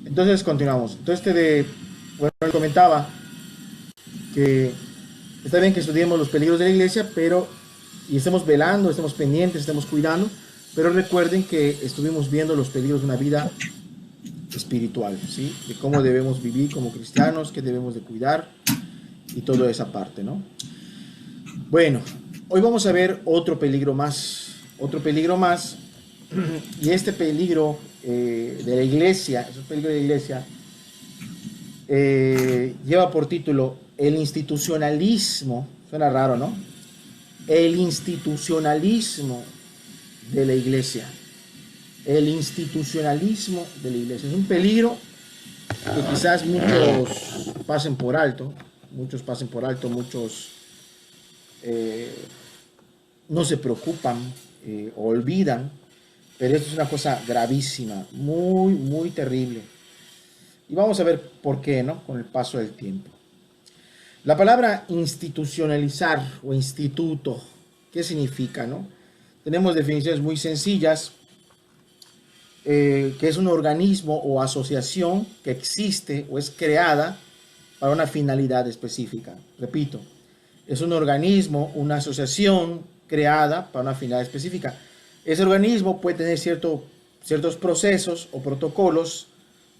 Entonces continuamos. Entonces bueno, le comentaba que está bien que estudiemos los peligros de la iglesia, pero y estemos velando, estemos pendientes, estemos cuidando, pero recuerden que estuvimos viendo los peligros de una vida espiritual, ¿sí? De cómo debemos vivir como cristianos, qué debemos de cuidar y toda esa parte, ¿no? Bueno, hoy vamos a ver otro peligro más, y este peligro de la iglesia, es un peligro de la iglesia, lleva por título el institucionalismo. Suena raro, ¿no? El institucionalismo de la iglesia. El institucionalismo de la iglesia. Es un peligro que quizás muchos pasen por alto. Muchos no se preocupan, olvidan. Pero esto es una cosa gravísima, muy, muy terrible. Y vamos a ver por qué, ¿no? Con el paso del tiempo. La palabra institucionalizar o instituto, ¿qué significa, no? Tenemos definiciones muy sencillas, que es un organismo o asociación que existe o es creada para una finalidad específica. Repito, es un organismo, una asociación creada para una finalidad específica. Ese organismo puede tener ciertos procesos o protocolos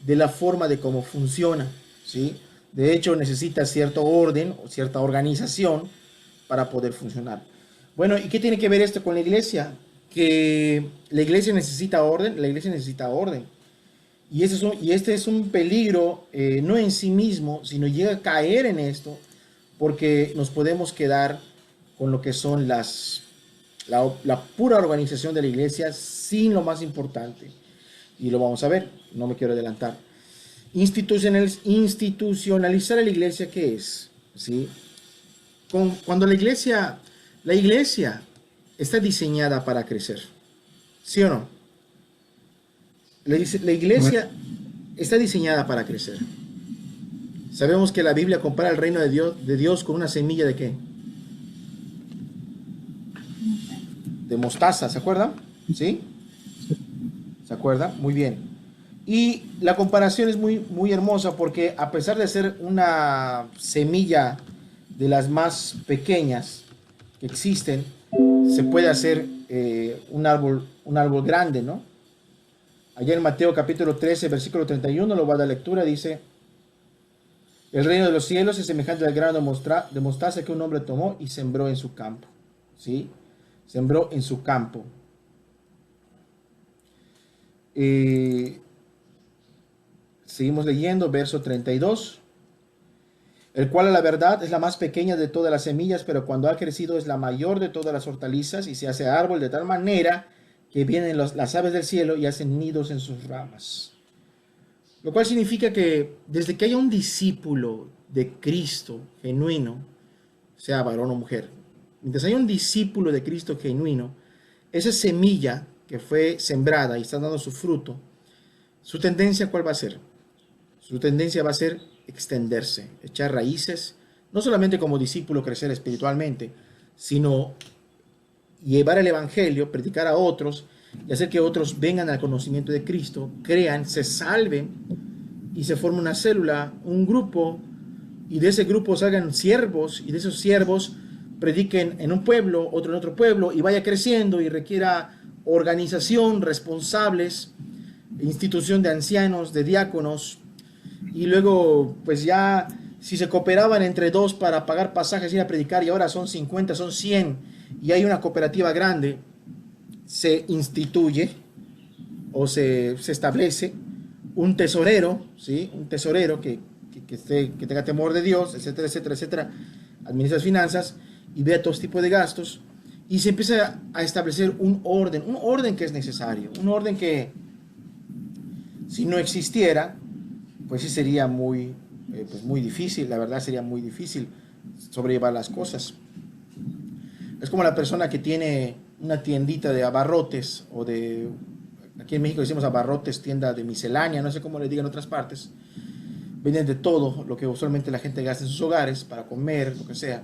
de la forma de cómo funciona, ¿sí? De hecho, necesita cierto orden o cierta organización para poder funcionar. Bueno, ¿y qué tiene que ver esto con la iglesia? Que la iglesia necesita orden, Y, este es un peligro, no en sí mismo, sino llega a caer en esto, porque nos podemos quedar con lo que son la pura organización de la iglesia sin lo más importante. Y lo vamos a ver, no me quiero adelantar. Institucionalizar a la iglesia, ¿qué es? ¿Sí? Cuando la iglesia está diseñada para crecer, ¿sí o no? La iglesia está diseñada para crecer. Sabemos que la Biblia compara el reino de Dios con una semilla de ¿qué? De mostaza, ¿se acuerdan? ¿Sí? ¿Se acuerdan? Muy bien. Y la comparación es muy, muy hermosa porque a pesar de ser una semilla de las más pequeñas que existen, se puede hacer un árbol grande, ¿no? Allá en Mateo capítulo 13, versículo 31, lo va a dar lectura, dice: el reino de los cielos es semejante al grano de mostaza que un hombre tomó y sembró en su campo. ¿Sí? Sembró en su campo. Seguimos leyendo, verso 32. El cual a la verdad es la más pequeña de todas las semillas, pero cuando ha crecido es la mayor de todas las hortalizas y se hace árbol de tal manera que vienen las aves del cielo y hacen nidos en sus ramas. Lo cual significa que desde que haya un discípulo de Cristo genuino, sea varón o mujer, mientras haya un discípulo de Cristo genuino, esa semilla que fue sembrada y está dando su fruto, su tendencia ¿cuál va a ser? Su tendencia va a ser extenderse, echar raíces, no solamente como discípulo crecer espiritualmente, sino llevar el evangelio, predicar a otros y hacer que otros vengan al conocimiento de Cristo, crean, se salven y se forme una célula, un grupo, y de ese grupo salgan siervos y de esos siervos prediquen en un pueblo, otro en otro pueblo y vaya creciendo y requiera organización, responsables, institución de ancianos, de diáconos, y luego pues ya si se cooperaban entre dos para pagar pasajes y ir a predicar y ahora son 50, son 100 y hay una cooperativa grande, se instituye o se establece un tesorero, ¿sí? Un tesorero que tenga temor de Dios, etcétera, etcétera, etcétera, administra las finanzas y vea todo tipo de gastos y se empieza a establecer un orden que es necesario, un orden que si no existiera, pues sí sería muy difícil, la verdad sería muy difícil sobrellevar las cosas. Es como la persona que tiene una tiendita de abarrotes o de, aquí en México decimos abarrotes, tienda de miscelánea, no sé cómo le digan en otras partes, venden de todo lo que usualmente la gente gasta en sus hogares para comer, lo que sea.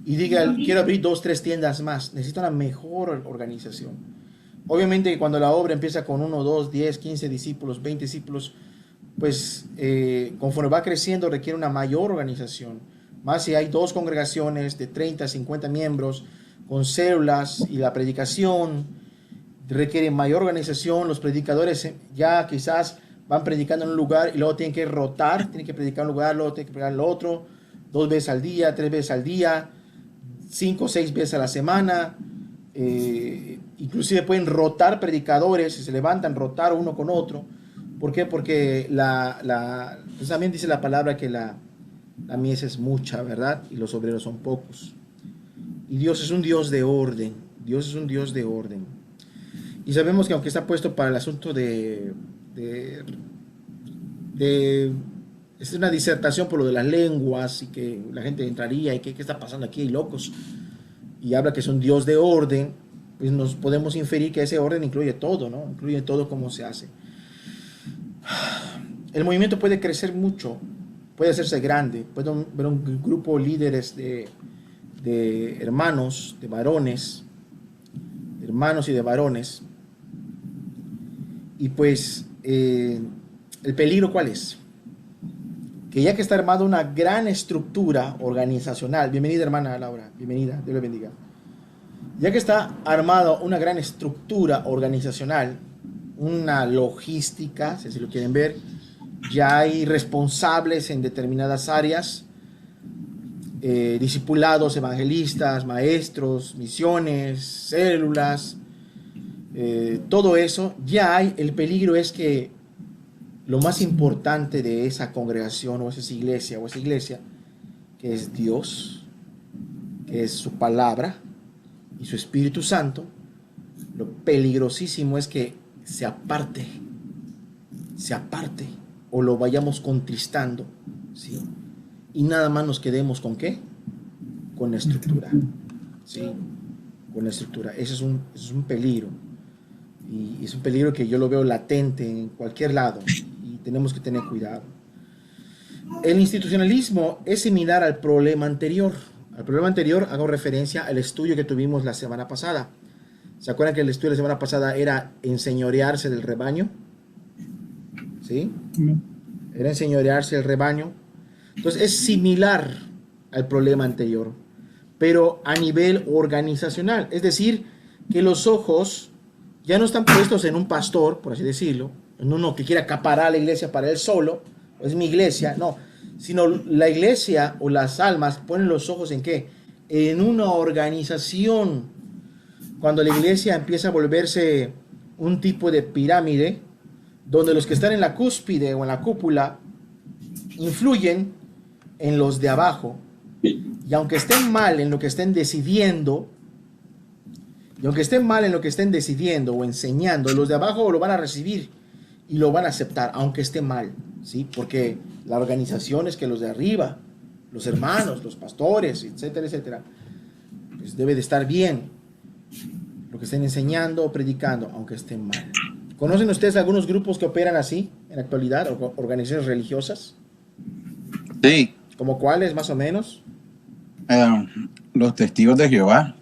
Y diga, quiero abrir 2, 3 tiendas más, necesita una mejor organización. Obviamente cuando la obra empieza con 1, 2, 10, 15 discípulos, 20 discípulos, pues conforme va creciendo requiere una mayor organización. Más si hay dos congregaciones de 30, 50 miembros con células y la predicación requiere mayor organización. Los predicadores ya quizás van predicando en un lugar y luego tienen que rotar, tienen que predicar en un lugar, luego tienen que predicar en el otro, 2 veces al día, 3 veces al día, 5 o 6 veces a la semana. Inclusive pueden rotar predicadores, si se levantan, rotar uno con otro. ¿Por qué? Porque pues también dice la palabra que la mies es mucha, ¿verdad? Y los obreros son pocos. Y Dios es un Dios de orden. Dios es un Dios de orden. Y sabemos que aunque está puesto para el asunto es una disertación por lo de las lenguas y que la gente entraría y que qué está pasando aquí, hay locos. Y habla que es un Dios de orden, pues nos podemos inferir que ese orden incluye todo, ¿no? Incluye todo cómo se hace. El movimiento puede crecer mucho, puede hacerse grande, puede haber un grupo de líderes de hermanos, de varones, de hermanos y de varones. Y pues, ¿el peligro cuál es? Que ya que está armada una gran estructura organizacional, bienvenida hermana Laura, bienvenida, Dios le bendiga. Ya que está armada una gran estructura organizacional, una logística, si así lo quieren ver, ya hay responsables en determinadas áreas, discipulados, evangelistas, maestros, misiones, células, todo eso, ya hay. El peligro es que lo más importante de esa congregación o esa iglesia, que es Dios, que es su palabra y su Espíritu Santo, lo peligrosísimo es que se aparte o lo vayamos contristando, ¿sí? Y nada más nos quedemos con ¿qué? Con la estructura, ¿sí? Con la estructura. Eso es un peligro. Y es un peligro que yo lo veo latente en cualquier lado y tenemos que tener cuidado. El institucionalismo es similar al problema anterior. Al problema anterior hago referencia al estudio que tuvimos la semana pasada. ¿Se acuerdan que el estudio de la semana pasada era enseñorearse del rebaño? ¿Sí? Era enseñorearse del rebaño. Entonces es similar al problema anterior, pero a nivel organizacional. Es decir, que los ojos ya no están puestos en un pastor, por así decirlo, en uno que quiera acaparar la iglesia para él solo, es mi iglesia, no, sino la iglesia o las almas ponen los ojos en ¿qué? En una organización. Cuando la iglesia empieza a volverse un tipo de pirámide, donde los que están en la cúspide o en la cúpula influyen en los de abajo, y aunque estén mal en lo que estén decidiendo, o enseñando, los de abajo lo van a recibir y lo van a aceptar, aunque esté mal, ¿sí? Porque la organización es que los de arriba, los hermanos, los pastores, etcétera, etcétera, pues debe de estar bien lo que estén enseñando o predicando, aunque estén mal. ¿Conocen ustedes algunos grupos que operan así en la actualidad, o organizaciones religiosas? Sí. ¿Como cuáles, más o menos? Los testigos de Jehová.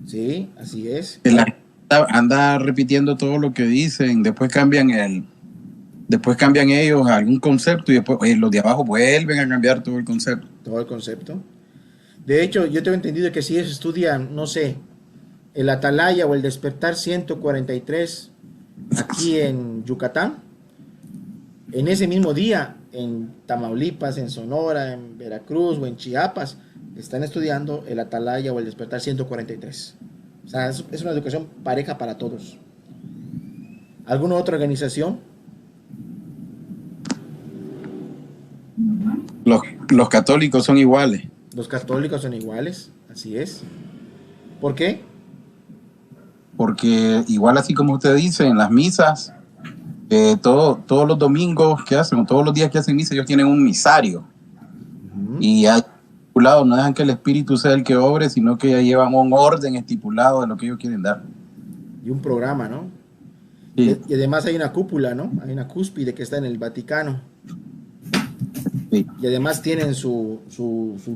Sí, así es. Que la gente anda repitiendo todo lo que dicen, después cambian ellos algún concepto y después los de abajo vuelven a cambiar todo el concepto. Todo el concepto. De hecho, yo tengo entendido que si ellos estudian, no sé, el Atalaya o el Despertar 143 aquí en Yucatán, en ese mismo día, en Tamaulipas, en Sonora, en Veracruz o en Chiapas, están estudiando el Atalaya o el Despertar 143. O sea, es una educación pareja para todos. ¿Alguna otra organización? Los católicos son iguales. Los católicos son iguales, así es. ¿Por qué? Porque igual así como usted dice, en las misas, todos los domingos que hacen, o todos los días que hacen misa, ellos tienen un misario. Y hay estipulado, no dejan que el Espíritu sea el que obre, sino que ya llevan un orden estipulado de lo que ellos quieren dar. Y un programa, ¿no? Sí. Y además hay una cúpula, ¿no? Hay una cúspide que está en el Vaticano. Sí. Y además tienen su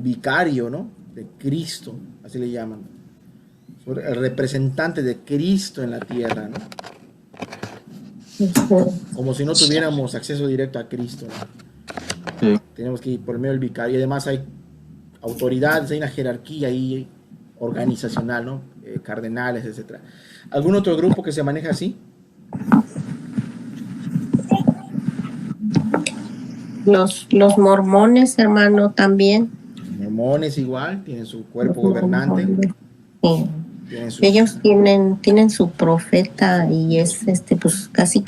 vicario, ¿no? De Cristo, así le llaman. el representante de Cristo en la tierra, ¿no? Como si no tuviéramos acceso directo a Cristo, ¿no? Sí. Tenemos que ir por medio del vicario. Y además hay autoridades, hay una jerarquía ahí organizacional, ¿no? Cardenales, etcétera. ¿Algún otro grupo que se maneja así? Los mormones, hermano, también. Mormones igual, tienen su cuerpo Los gobernante. mormones, sí. Tienen sus... Ellos tienen su profeta y es pues casi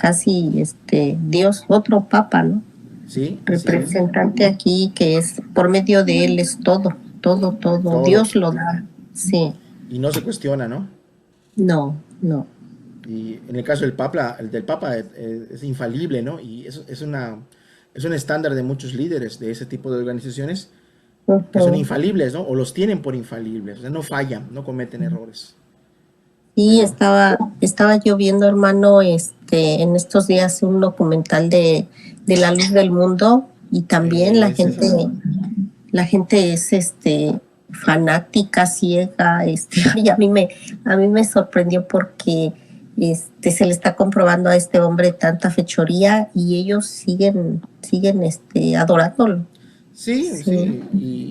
Dios, otro papa, ¿no? Sí, Representante aquí que es por medio de él es todo. Dios lo da. Sí. Y no se cuestiona, ¿no? No. Y en el caso del Papa, es infalible, ¿no? Y eso es un estándar de muchos líderes de ese tipo de organizaciones que son infalibles, ¿no? O los tienen por infalibles, o sea, no fallan, no cometen errores. Sí, estaba yo viendo, hermano, en estos días un documental de la luz del mundo y también la gente es fanática, ciega, y a mí me sorprendió porque se le está comprobando a este hombre tanta fechoría y ellos siguen adorándolo. Sí.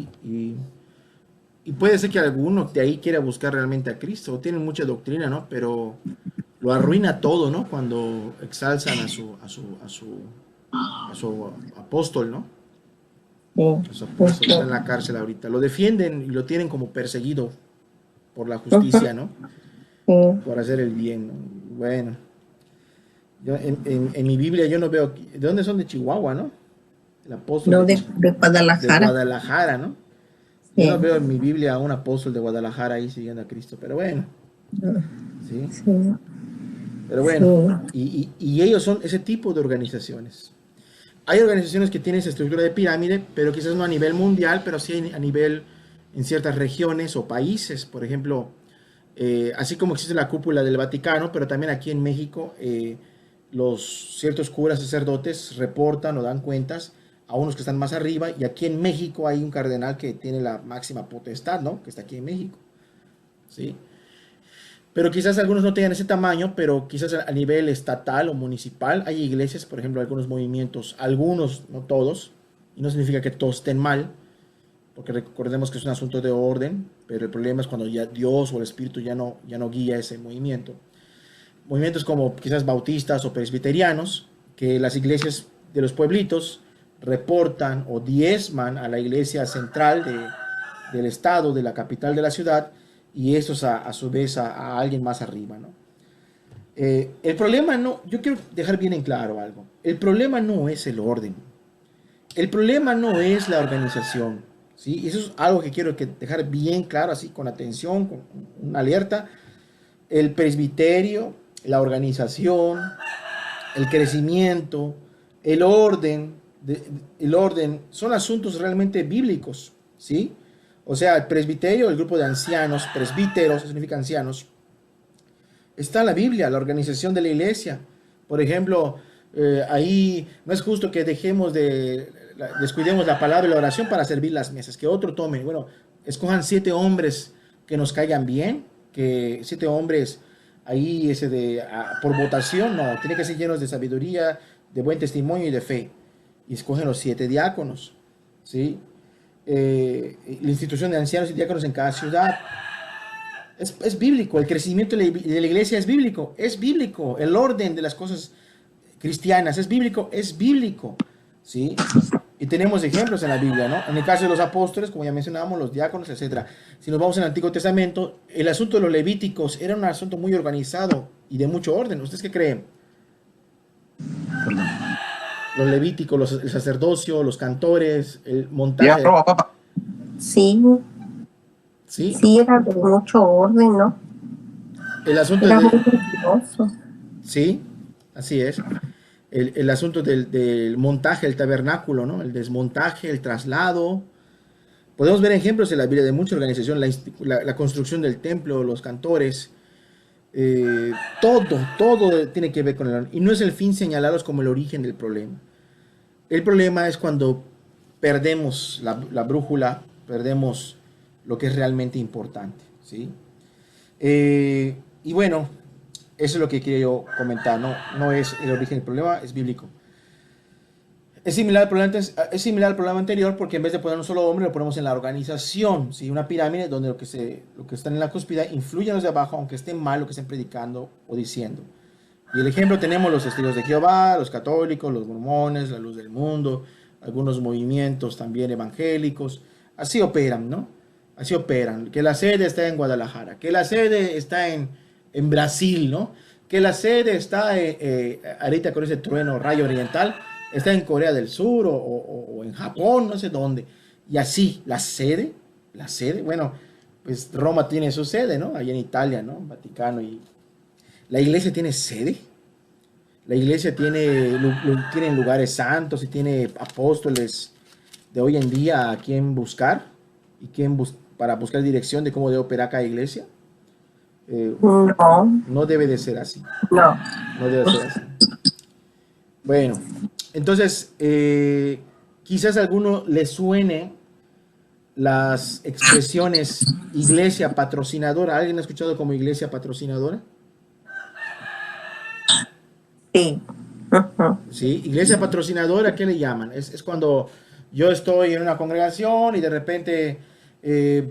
Y puede ser que alguno de ahí quiera buscar realmente a Cristo, tienen mucha doctrina, ¿no? Pero lo arruina todo, ¿no? Cuando exalzan a su apóstol, ¿no? A su apóstol está en la cárcel ahorita. Lo defienden y lo tienen como perseguido por la justicia, ¿no? Por hacer el bien, ¿no? Bueno, yo en mi Biblia yo no veo... ¿De dónde son? De Chihuahua, ¿no? El apóstol no, de Guadalajara. De Guadalajara, ¿no? Yo no veo en mi Biblia a un apóstol de Guadalajara ahí siguiendo a Cristo, pero bueno. ¿Sí? Pero bueno, y ellos son ese tipo de organizaciones. Hay organizaciones que tienen esa estructura de pirámide, pero quizás no a nivel mundial, pero sí a nivel en ciertas regiones o países. Por ejemplo, así como existe la cúpula del Vaticano, pero también aquí en México los ciertos curas sacerdotes reportan o dan cuentas a unos que están más arriba, y aquí en México hay un cardenal que tiene la máxima potestad, ¿no? Que está aquí en México, ¿sí? Pero quizás algunos no tengan ese tamaño, pero quizás a nivel estatal o municipal hay iglesias, por ejemplo, algunos movimientos, algunos, no todos, y no significa que todos estén mal, porque recordemos que es un asunto de orden, pero el problema es cuando ya Dios o el Espíritu ya no guía ese movimiento. Movimientos como quizás bautistas o presbiterianos, que las iglesias de los pueblitos reportan o diezman a la iglesia central del estado, de la capital de la ciudad, y estos a su vez a alguien más arriba, ¿no? El problema no, yo quiero dejar bien en claro algo, el problema no es el orden, el problema no es la organización, ¿sí? Y eso es algo que quiero dejar bien claro, así con atención, con una alerta. El presbiterio, la organización, el crecimiento, el orden son asuntos realmente bíblicos, ¿sí? O sea, el presbiterio, el grupo de ancianos, presbíteros, significa ancianos, está en la Biblia, la organización de la iglesia. Por ejemplo, ahí no es justo que descuidemos la palabra y la oración para servir las mesas, que otro tome. Bueno, escojan 7 hombres que nos caigan bien, que 7 hombres ahí por votación, no, tiene que ser llenos de sabiduría, de buen testimonio y de fe. Y escogen los 7 diáconos, ¿sí? La institución de ancianos y diáconos en cada ciudad. Es bíblico, el crecimiento de la iglesia es bíblico, el orden de las cosas cristianas es bíblico, ¿sí? Y tenemos ejemplos en la Biblia, ¿no? En el caso de los apóstoles, como ya mencionábamos, los diáconos, etc. Si nos vamos al Antiguo Testamento, el asunto de los levíticos era un asunto muy organizado y de mucho orden. ¿Ustedes qué creen? Los levíticos, el sacerdocio, los cantores, el montaje. Sí. Sí, era de mucho orden, ¿no? El asunto era muy peligroso. Sí, así es. El asunto del montaje, el tabernáculo, ¿no? El desmontaje, el traslado. Podemos ver ejemplos en la Biblia de mucha organización, la construcción del templo, los cantores. Todo tiene que ver con el... Y no es el fin señalados como el origen del problema. El problema es cuando perdemos la brújula, perdemos lo que es realmente importante, ¿sí? Y bueno, eso es lo que quería yo comentar, ¿no? No es el origen del problema, es bíblico. Es similar al problema anterior porque en vez de poner un solo hombre lo ponemos en la organización, ¿sí? Una pirámide donde lo que está en la cúspide influye a los de abajo aunque estén mal lo que estén predicando o diciendo. Y el ejemplo tenemos los testigos de Jehová, los católicos, los mormones, la luz del mundo, algunos movimientos también evangélicos. Así operan, ¿no? Así operan. Que la sede está en Guadalajara, que la sede está en Brasil, ¿no? Que la sede está ahorita con ese trueno rayo oriental, está en Corea del Sur o en Japón, no sé dónde. Y así, la sede, bueno, pues Roma tiene su sede, ¿no? Allá en Italia, ¿no? Vaticano. Y la iglesia tiene sede. La iglesia tiene lugares santos y tiene apóstoles de hoy en día a quien buscar y para buscar dirección de cómo debe operar cada iglesia. No, No debe de ser así. no. No debe ser así. Bueno, entonces, quizás a alguno le suene las expresiones iglesia patrocinadora. ¿Alguien ha escuchado como iglesia patrocinadora? Sí. Ujú. Sí, iglesia patrocinadora, ¿qué le llaman? Es cuando yo estoy en una congregación y de repente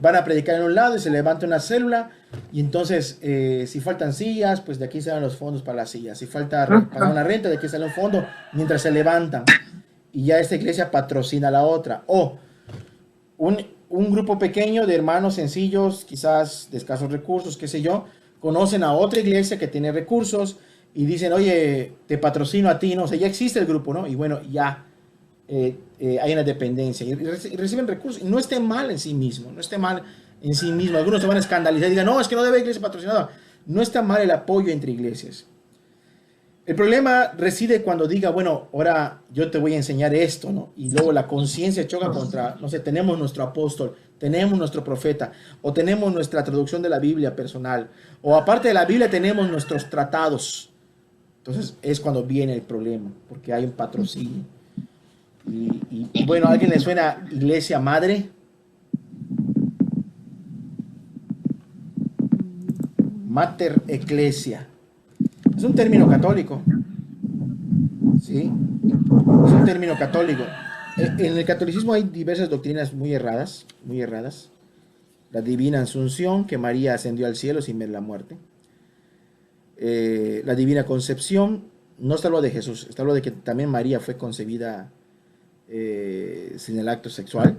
van a predicar en un lado y se levanta una célula y entonces si faltan sillas, pues de aquí salen los fondos para las sillas. Si falta pagar una renta, de aquí sale un fondo mientras se levantan. Y ya esta iglesia patrocina a la otra. O un grupo pequeño de hermanos sencillos, quizás de escasos recursos, qué sé yo, conocen a otra iglesia que tiene recursos y dicen, oye, te patrocino a ti, ¿no? O sea, ya existe el grupo, ¿no? Y bueno, ya hay una dependencia y reciben recursos. Y no esté mal en sí mismo, no esté mal en sí mismo. Algunos se van a escandalizar y digan, no, es que no debe iglesia patrocinada. No está mal el apoyo entre iglesias. El problema reside cuando diga, bueno, ahora yo te voy a enseñar esto, ¿no? Y luego la conciencia choca contra, no sé, tenemos nuestro apóstol, tenemos nuestro profeta, o tenemos nuestra traducción de la Biblia personal, o aparte de la Biblia tenemos nuestros tratados. Entonces es cuando viene el problema, porque hay un patrocinio. Y bueno, ¿a alguien le suena iglesia madre? Mater Ecclesia. Es un término católico. ¿Sí? Es un término católico. En el catolicismo hay diversas doctrinas muy erradas, muy erradas. La divina asunción, que María ascendió al cielo sin ver la muerte. La divina concepción, no está lo de Jesús, está lo de que también María fue concebida sin el acto sexual.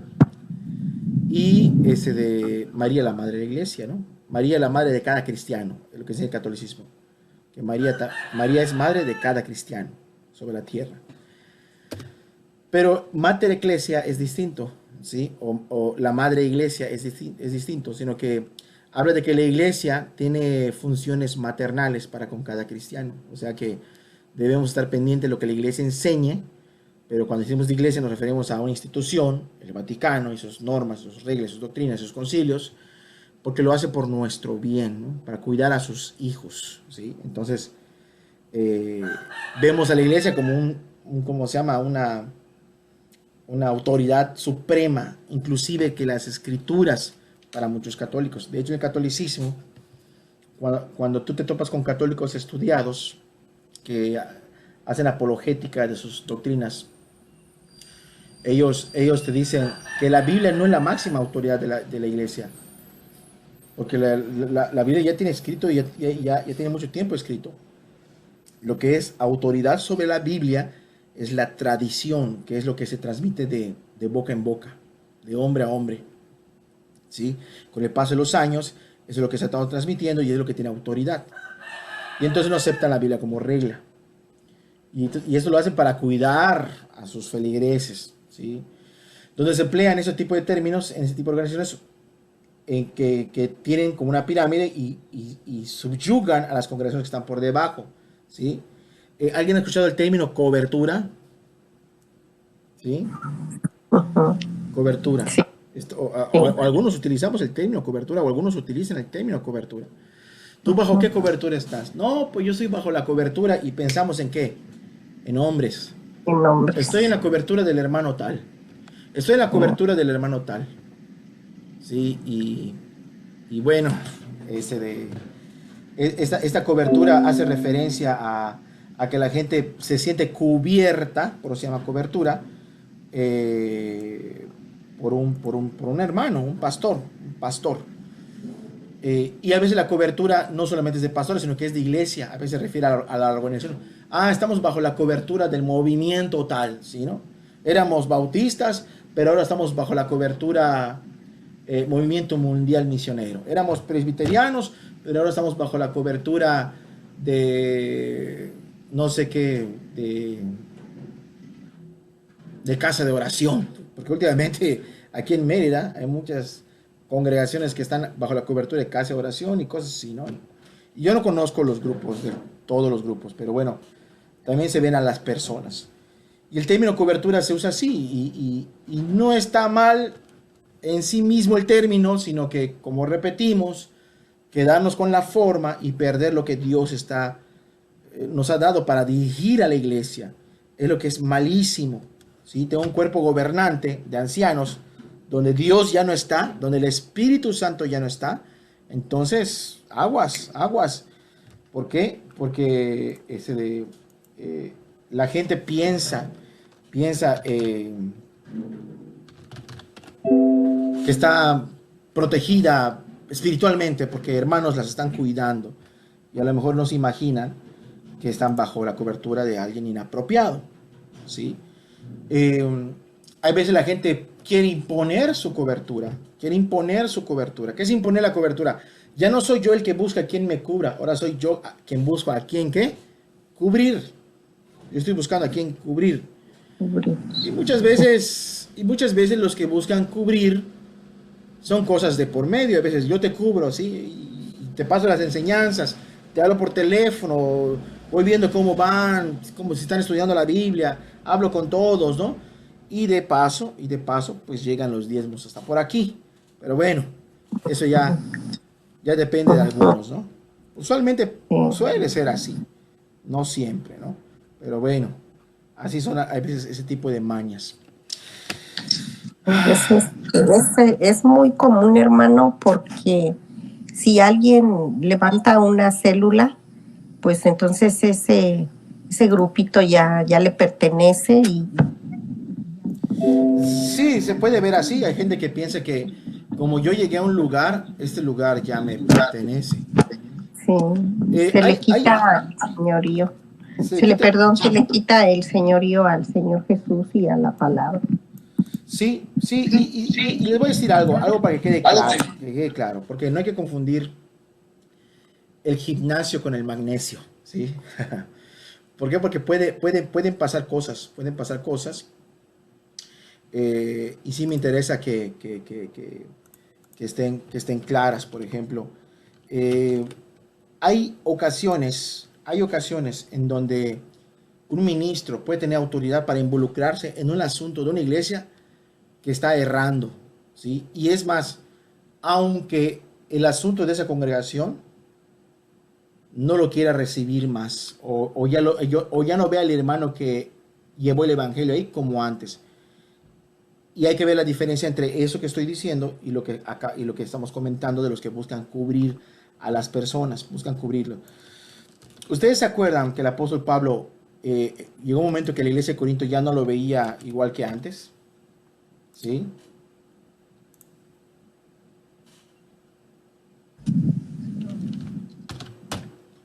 Y ese de María la madre de la iglesia, ¿no? María la madre de cada cristiano, es lo que dice el catolicismo. Que María es madre de cada cristiano sobre la tierra. Pero Mater Ecclesia es distinto, ¿sí? O la madre iglesia es distinto, sino que habla de que la iglesia tiene funciones maternales para con cada cristiano. O sea que debemos estar pendientes de lo que la iglesia enseñe, pero cuando decimos de iglesia nos referimos a una institución, el Vaticano y sus normas, sus reglas, sus doctrinas, sus concilios, porque lo hace por nuestro bien, ¿no? Para cuidar a sus hijos, ¿sí? Entonces, vemos a la iglesia como ¿cómo se llama? Una autoridad suprema, inclusive que las escrituras para muchos católicos. De hecho, en el catolicismo, cuando tú te topas con católicos estudiados que hacen apologética de sus doctrinas, ellos te dicen que la Biblia no es la máxima autoridad de la iglesia, porque la Biblia ya tiene escrito, ya tiene mucho tiempo escrito. Lo que es autoridad sobre la Biblia es la tradición, que es lo que se transmite de boca en boca, de hombre a hombre, ¿sí? Con el paso de los años, eso es lo que se ha estado transmitiendo y es lo que tiene autoridad. Y entonces no aceptan la Biblia como regla. Y eso lo hacen para cuidar a sus feligreses, ¿sí? Entonces se emplean ese tipo de términos en ese tipo de organizaciones que tienen como una pirámide y subyugan a las congregaciones que están por debajo, ¿sí? ¿Alguien ha escuchado el término cobertura? ¿Sí? Cobertura. Sí. O algunos utilizamos el término cobertura o algunos utilizan el término cobertura. ¿Tú bajo qué cobertura estás? No, pues yo estoy bajo la cobertura y pensamos en qué, en hombres. En nombre. Estoy en la cobertura del hermano tal. Estoy en la cobertura del hermano tal. Sí, y bueno, Esta cobertura hace referencia a que la gente se siente cubierta, por eso se llama cobertura, por un hermano, un pastor. Y a veces la cobertura no solamente es de pastores, sino que es de iglesia. A veces se refiere a la organización. Estamos bajo la cobertura del movimiento tal, ¿sí, no? Éramos bautistas, pero ahora estamos bajo la cobertura Movimiento Mundial Misionero. Éramos presbiterianos, pero ahora estamos bajo la cobertura de no sé qué, de casa de oración. Porque últimamente aquí en Mérida hay muchas congregaciones que están bajo la cobertura de casa de oración y cosas así, ¿no? Y yo no conozco los grupos, todos los grupos, pero bueno, también se ven a las personas. Y el término cobertura se usa así, y no está mal en sí mismo el término, sino que, como repetimos, quedarnos con la forma y perder lo que Dios nos ha dado para dirigir a la iglesia, es lo que es malísimo, ¿sí? Tengo un cuerpo gobernante de ancianos, donde Dios ya no está, donde el Espíritu Santo ya no está. Entonces, aguas. ¿Por qué? Porque la gente piensa que está protegida espiritualmente porque hermanos las están cuidando, y a lo mejor no se imaginan que están bajo la cobertura de alguien inapropiado, ¿sí? Hay veces la gente quiere imponer su cobertura. ¿Qué es imponer la cobertura? Ya no soy yo el que busca a quien me cubra, ahora soy yo quien busca a quien cubrir. Yo estoy buscando a quien cubrir. Y muchas veces los que buscan cubrir son cosas de por medio. A veces yo te cubro, ¿sí? Y te paso las enseñanzas, te hablo por teléfono, voy viendo cómo van, como si están estudiando la Biblia, hablo con todos, ¿no? Y de paso, pues llegan los diezmos hasta por aquí. Pero bueno, eso ya depende de algunos, ¿no? Usualmente suele ser así, no siempre, ¿no? Pero bueno, así son a veces ese tipo de mañas. Es muy común, hermano, porque si alguien levanta una célula, pues entonces ese grupito ya le pertenece y... Sí, se puede ver así. Hay gente que piensa que como yo llegué a un lugar, este lugar ya me pertenece. Sí, se le quita el señorío. Se le quita el señorío al Señor Jesús y a la palabra. Sí, y les voy a decir algo para que quede claro, porque no hay que confundir el gimnasio con el magnesio, ¿sí? ¿Por qué? Porque pueden pasar cosas, y sí me interesa que estén claras. Por ejemplo, hay ocasiones en donde un ministro puede tener autoridad para involucrarse en un asunto de una iglesia que está errando, ¿sí? Y es más, aunque el asunto de esa congregación no lo quiera recibir más, o ya no vea al hermano que llevó el evangelio ahí como antes. Y hay que ver la diferencia entre eso que estoy diciendo y lo que estamos comentando de los que buscan cubrir a las personas, cubrirlo. ¿Ustedes se acuerdan que el apóstol Pablo llegó un momento que la iglesia de Corinto ya no lo veía igual que antes? ¿Sí?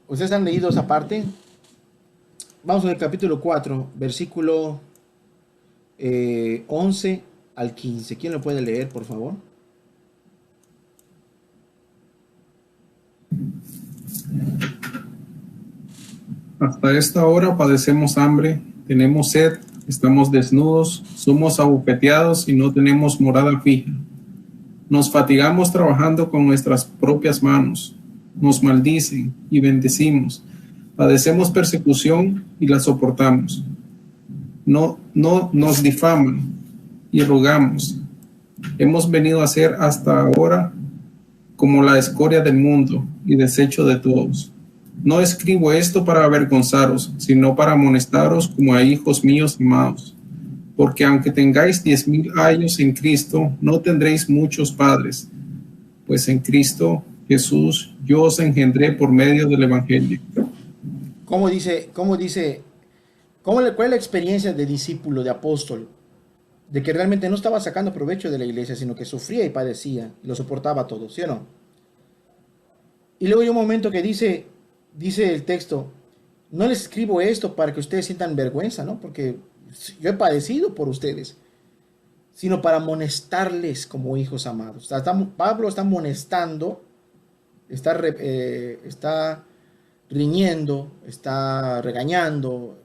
¿Ustedes han leído esa parte? Vamos al capítulo 4, versículo 11 al 15. ¿Quién lo puede leer, por favor? Hasta esta hora padecemos hambre, tenemos sed, estamos desnudos, somos abofeteados y no tenemos morada fija. Nos fatigamos trabajando con nuestras propias manos, nos maldicen y bendecimos, padecemos persecución y la soportamos. No nos difaman y rogamos. Hemos venido a ser hasta ahora como la escoria del mundo y desecho de todos. No escribo esto para avergonzaros, sino para amonestaros como a hijos míos amados. Porque aunque tengáis 10,000 años en Cristo, no tendréis muchos padres, pues en Cristo Jesús, yo os engendré por medio del Evangelio. ¿Cuál es la experiencia de discípulo, de apóstol? De que realmente no estaba sacando provecho de la iglesia, sino que sufría y padecía, y lo soportaba todo, ¿sí o no? Y luego hay un momento que dice el texto, no les escribo esto para que ustedes sientan vergüenza, ¿no? Porque yo he padecido por ustedes, sino para amonestarles como hijos amados. Pablo está amonestando, está riñendo, está regañando,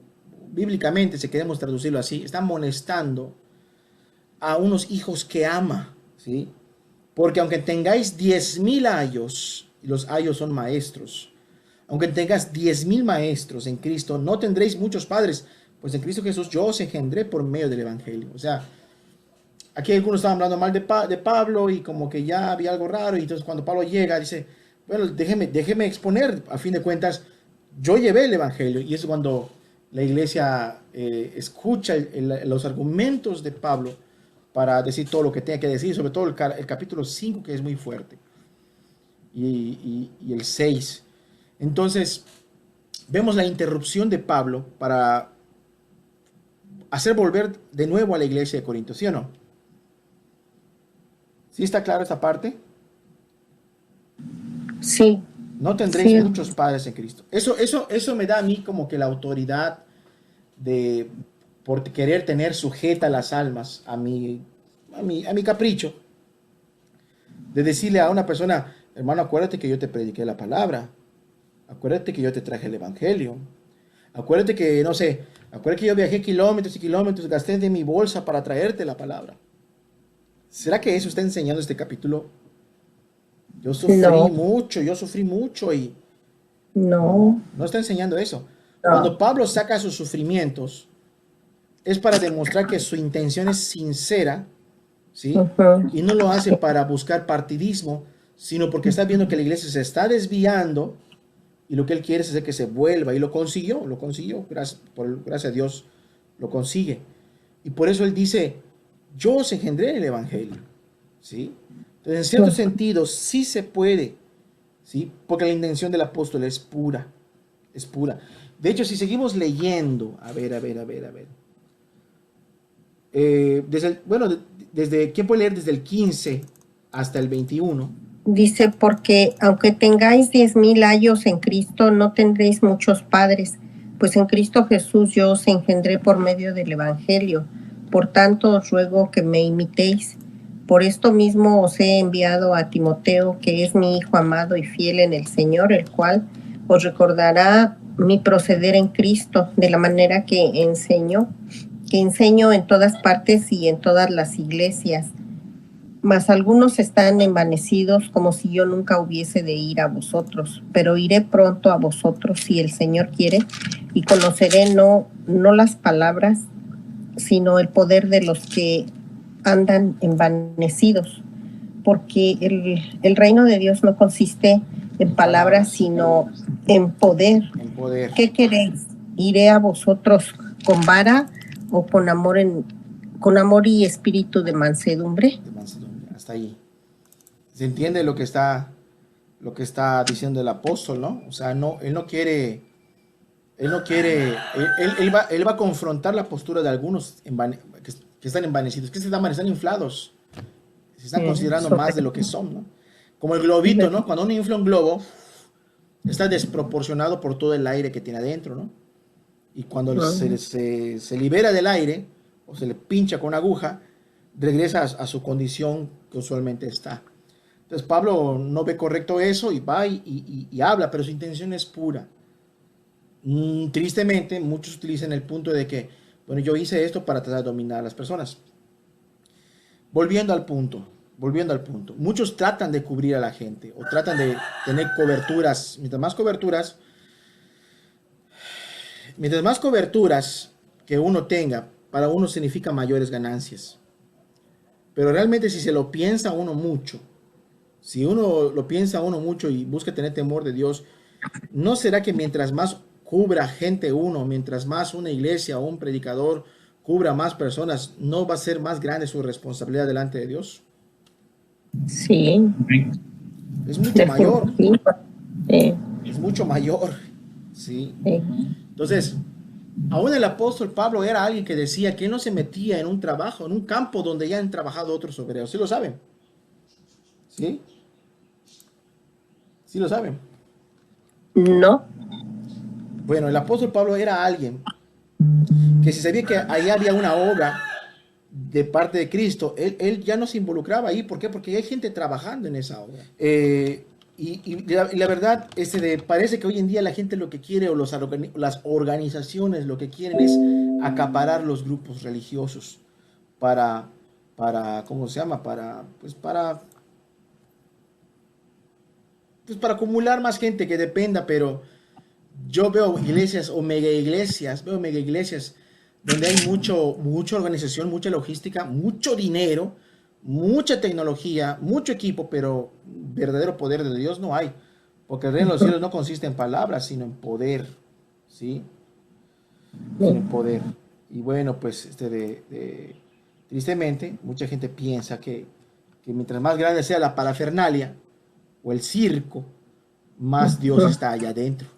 bíblicamente, si queremos traducirlo así, está amonestando a unos hijos que ama, ¿sí? Porque aunque tengáis 10,000 ayos, y los ayos son maestros, aunque tengas 10,000 maestros en Cristo, no tendréis muchos padres, pues en Cristo Jesús yo os engendré por medio del Evangelio. O sea, aquí algunos estaban hablando mal de Pablo y como que ya había algo raro, y entonces cuando Pablo llega dice, bueno, déjeme exponer, a fin de cuentas, yo llevé el Evangelio, y es cuando la iglesia escucha los argumentos de Pablo para decir todo lo que tenga que decir, sobre todo el capítulo 5, que es muy fuerte, y el 6. Entonces, vemos la interrupción de Pablo para hacer volver de nuevo a la iglesia de Corinto, ¿sí o no? ¿Sí está claro esta parte? Sí. No tendréis Sí. muchos padres en Cristo. Eso me da a mí como que la autoridad por querer tener sujeta las almas a mi capricho. De decirle a una persona, hermano, acuérdate que yo te prediqué la palabra. Acuérdate que yo te traje el Evangelio. Acuérdate que, no sé, acuérdate que yo viajé kilómetros y kilómetros, gasté de mi bolsa para traerte la palabra. ¿Será que eso está enseñando este capítulo? Yo sufrí mucho y No. no está enseñando eso. No. Cuando Pablo saca sus sufrimientos, es para demostrar que su intención es sincera, ¿sí? Ujú. Y no lo hace para buscar partidismo, sino porque está viendo que la iglesia se está desviando y lo que él quiere es hacer que se vuelva, y lo consiguió, gracias a Dios lo consigue. Y por eso él dice, yo os engendré el Evangelio, ¿sí? Entonces, en cierto sentido, sí se puede, ¿sí? Porque la intención del apóstol es pura, es pura. De hecho, si seguimos leyendo, ¿quién puede leer desde el 15 hasta el 21? Dice, porque aunque tengáis 10,000 años en Cristo, no tendréis muchos padres, pues en Cristo Jesús yo os engendré por medio del Evangelio. Por tanto, os ruego que me imitéis. Por esto mismo os he enviado a Timoteo, que es mi hijo amado y fiel en el Señor, el cual os recordará mi proceder en Cristo, de la manera que enseño en todas partes y en todas las iglesias. Mas algunos están envanecidos, como si yo nunca hubiese de ir a vosotros, pero iré pronto a vosotros si el Señor quiere, y conoceré no las palabras, sino el poder de los que andan envanecidos, porque el reino de Dios no consiste en palabras, sino en poder. En poder. ¿Qué queréis? ¿Iré a vosotros con vara o con amor y espíritu de mansedumbre? De mansedumbre, hasta ahí. ¿Se entiende lo que está diciendo el apóstol, no? O sea, él va a confrontar la postura de algunos que están envanecidos, que están inflados, se están considerando más de lo que son, ¿no? Como el globito, ¿no? Cuando uno infla un globo, está desproporcionado por todo el aire que tiene adentro, ¿no? Y cuando se libera del aire, o se le pincha con una aguja, regresa a su condición que usualmente está. Entonces Pablo no ve correcto eso y va y habla, pero su intención es pura. Tristemente, muchos utilizan el punto de que, bueno, yo hice esto para tratar de dominar a las personas. Volviendo al punto. Muchos tratan de cubrir a la gente o tratan de tener coberturas. Mientras más coberturas que uno tenga, para uno significa mayores ganancias. Pero realmente si se lo piensa uno mucho, si uno lo piensa uno mucho y busca tener temor de Dios, ¿no será que mientras más cubra gente uno, mientras más una iglesia o un predicador cubra más personas, no va a ser más grande su responsabilidad delante de Dios? Sí. Es mucho mayor. Sí. Es mucho mayor. Sí. Sí. Entonces, aún el apóstol Pablo era alguien que decía que él no se metía en un trabajo, en un campo donde ya han trabajado otros obreros. ¿Sí lo saben? ¿Sí? ¿Sí lo saben? No. Bueno, el apóstol Pablo era alguien que si sabía que ahí había una obra de parte de Cristo, él ya no se involucraba ahí. ¿Por qué? Porque hay gente trabajando en esa obra. La verdad, parece que hoy en día la gente lo que quiere, o las organizaciones lo que quieren es acaparar los grupos religiosos para ¿cómo se llama? Para acumular más gente que dependa, pero yo veo iglesias o mega iglesias donde hay mucha organización, mucha logística, mucho dinero, mucha tecnología, mucho equipo, pero verdadero poder de Dios no hay. Porque el reino de los cielos no consiste en palabras, sino en poder. ¿Sí? Sino en poder. Y bueno, pues tristemente, mucha gente piensa que mientras más grande sea la parafernalia o el circo, más Dios está allá adentro.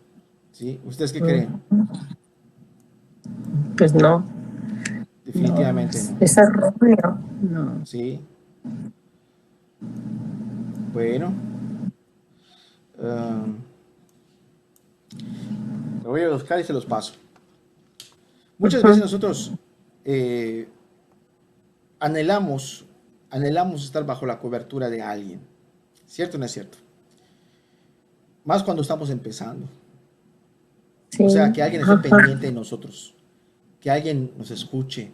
¿Sí? ¿Ustedes qué creen? Pues no. Definitivamente no. Es erróneo. No. Sí. Bueno. Me voy a buscar y se los paso. Muchas veces nosotros anhelamos estar bajo la cobertura de alguien. ¿Cierto o no es cierto? Más cuando estamos empezando. Sí. O sea, que alguien esté pendiente de nosotros, que alguien nos escuche,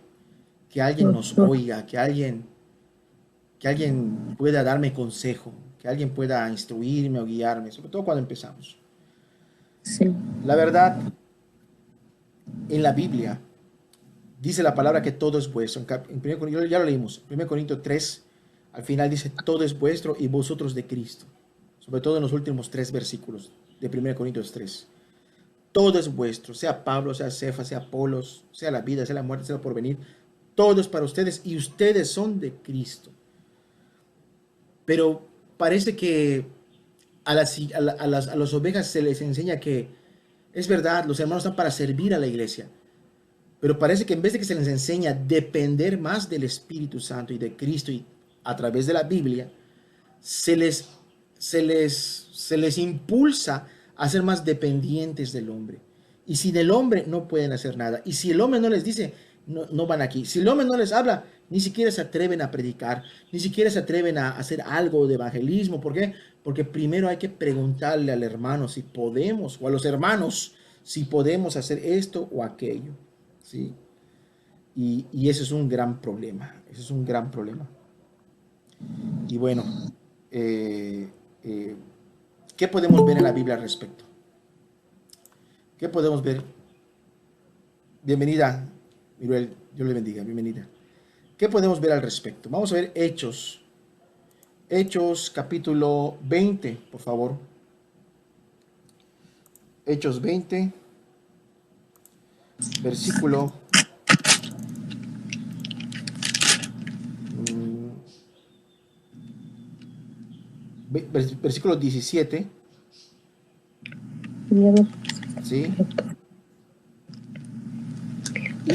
que alguien nos oiga, que alguien pueda darme consejo, que alguien pueda instruirme o guiarme, sobre todo cuando empezamos. Sí. La verdad, en la Biblia dice la palabra que todo es vuestro. Ya lo leímos, 1 Corintios 3, al final dice todo es vuestro y vosotros de Cristo. Sobre todo en los últimos 3 versículos de 1 Corintios 3. Todo es vuestro, sea Pablo, sea Cefas, sea Apolos, sea la vida, sea la muerte, sea el porvenir. Todo es para ustedes y ustedes son de Cristo. Pero parece que a las ovejas se les enseña que es verdad, los hermanos están para servir a la iglesia. Pero parece que en vez de que se les enseña a depender más del Espíritu Santo y de Cristo y a través de la Biblia, se les impulsa a ser más dependientes del hombre. Y sin el hombre no pueden hacer nada. Y si el hombre no les dice, no van aquí. Si el hombre no les habla, ni siquiera se atreven a predicar, ni siquiera se atreven a hacer algo de evangelismo. ¿Por qué? Porque primero hay que preguntarle al hermano si podemos, o a los hermanos, si podemos hacer esto o aquello. ¿Sí? Y eso es un gran problema. Eso es un gran problema. Y bueno, ¿qué podemos ver en la Biblia al respecto? ¿Qué podemos ver? Bienvenida, Miruel, Dios le bendiga, bienvenida. ¿Qué podemos ver al respecto? Vamos a ver Hechos. Hechos capítulo 20, por favor. Hechos 20, versículo versículo 17. ¿Sí? Y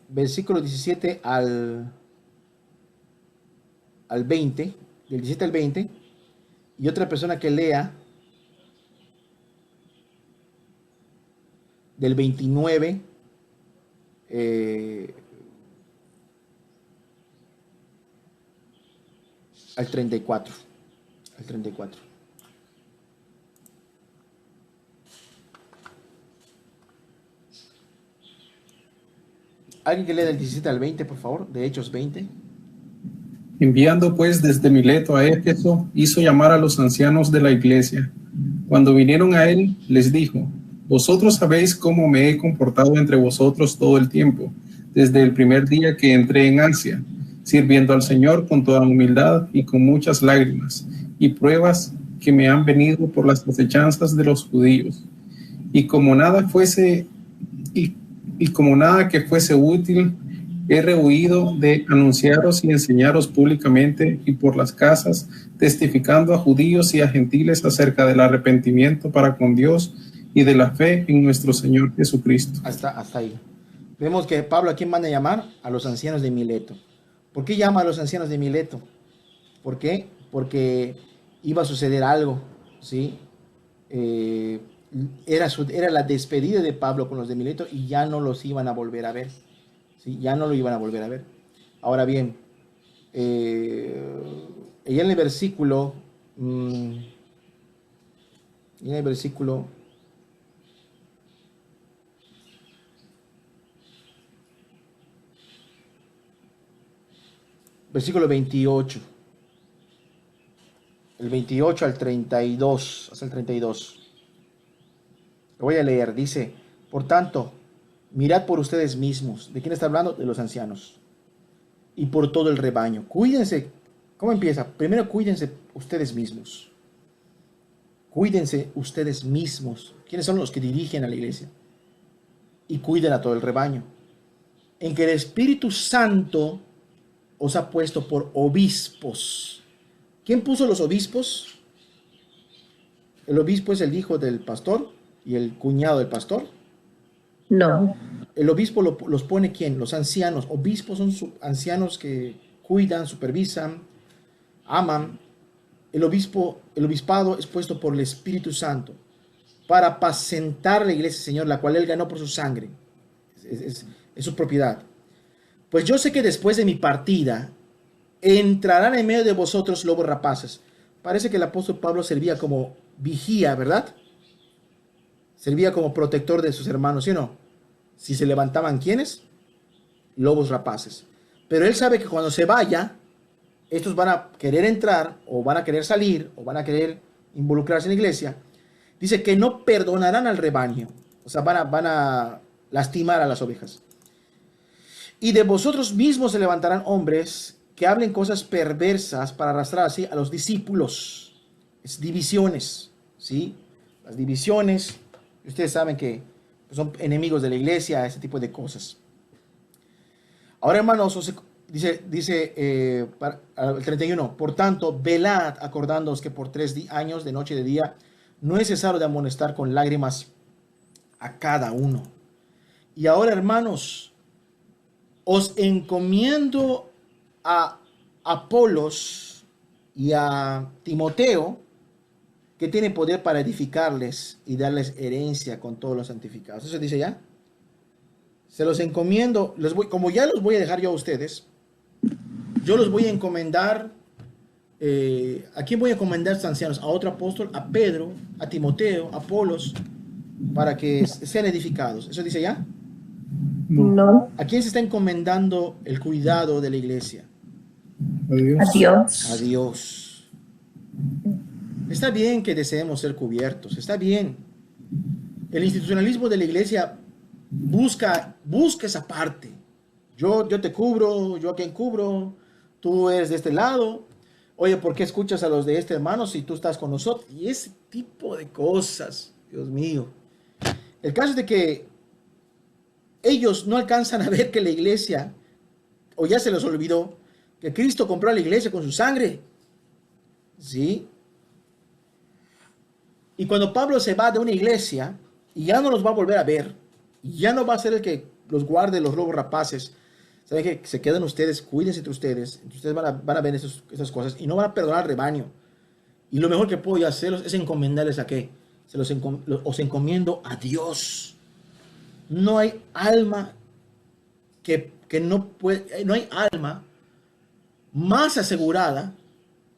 versículo 17 al 20, del 17 al 20, y otra persona que lea del 29 al 34. Al 34. Alguien que lea del 17 al 20, por favor, de Hechos 20. Enviando pues desde Mileto a Éfeso, hizo llamar a los ancianos de la iglesia. Cuando vinieron a él, les dijo: vosotros sabéis cómo me he comportado entre vosotros todo el tiempo, desde el primer día que entré en Asia, sirviendo al Señor con toda humildad y con muchas lágrimas y pruebas que me han venido por las acechanzas de los judíos. Y como nada que fuese útil, he rehuido de anunciaros y enseñaros públicamente y por las casas, testificando a judíos y a gentiles acerca del arrepentimiento para con Dios y de la fe en nuestro Señor Jesucristo. Hasta ahí. Vemos que Pablo aquí manda llamar a los ancianos de Mileto. ¿Por qué llama a los ancianos de Mileto? ¿Por qué? Porque iba a suceder algo, ¿sí? Era la despedida de Pablo con los de Mileto y ya no los iban a volver a ver. ¿Sí? Ya no lo iban a volver a ver. Ahora bien, ya en el versículo, versículo 28, el 28 al 32, hasta el 32. Lo voy a leer, dice, por tanto, mirad por ustedes mismos. ¿De quién está hablando? De los ancianos. Y por todo el rebaño. Cuídense. ¿Cómo empieza? Primero cuídense ustedes mismos. Cuídense ustedes mismos. ¿Quiénes son los que dirigen a la iglesia? Y cuiden a todo el rebaño. En que el Espíritu Santo os ha puesto por obispos. ¿Quién puso los obispos? El obispo es el hijo del pastor y el cuñado del pastor. No. El obispo los pone ¿quién? Los ancianos. Obispos son ancianos que cuidan, supervisan, aman. El obispado es puesto por el Espíritu Santo para apacentar la iglesia, Señor, la cual Él ganó por su sangre. Es su propiedad. Pues yo sé que después de mi partida entrarán en medio de vosotros lobos rapaces. Parece que el apóstol Pablo servía como vigía, ¿verdad? Servía como protector de sus hermanos, ¿sí o no? Si se levantaban, ¿quiénes? Lobos rapaces. Pero él sabe que cuando se vaya, estos van a querer entrar, o van a querer salir, o van a querer involucrarse en la iglesia. Dice que no perdonarán al rebaño. O sea, van a lastimar a las ovejas. Y de vosotros mismos se levantarán hombres que hablen cosas perversas para arrastrar así a los discípulos. Es divisiones, ¿sí? Las divisiones, ustedes saben que son enemigos de la iglesia, ese tipo de cosas. Ahora, hermanos, dice el 31, por tanto, velad, acordándoos que por 3 años, de noche y de día, no es necesario de amonestar con lágrimas a cada uno. Y ahora, hermanos, os encomiendo a Apolos y a Timoteo, que tiene poder para edificarles y darles herencia con todos los santificados. Eso dice ya. Se los encomiendo, como ya los voy a dejar yo a ustedes, yo los voy a encomendar. ¿A quién voy a encomendar a estos ancianos? A otro apóstol, a Pedro, a Timoteo, a Apolos, para que sean edificados. ¿Eso dice ya? No. ¿A quién se está encomendando el cuidado de la iglesia? Adiós. A Dios. Está bien que deseemos ser cubiertos, está bien. El institucionalismo de la iglesia busca esa parte. Yo te cubro, yo a quien cubro, tú eres de este lado. Oye, ¿por qué escuchas a los de este hermano si tú estás con nosotros? Y ese tipo de cosas, Dios mío. El caso es de que ellos no alcanzan a ver que la iglesia, o ya se les olvidó, que Cristo compró a la iglesia con su sangre. ¿Sí? Y cuando Pablo se va de una iglesia, y ya no los va a volver a ver, y ya no va a ser el que los guarde los lobos rapaces, ¿saben qué? Se quedan ustedes, cuídense entre ustedes van a ver esas cosas, y no van a perdonar al rebaño. Y lo mejor que puedo yo hacerlos es encomendarles a qué. Os encomiendo a Dios. No hay alma no hay alma más asegurada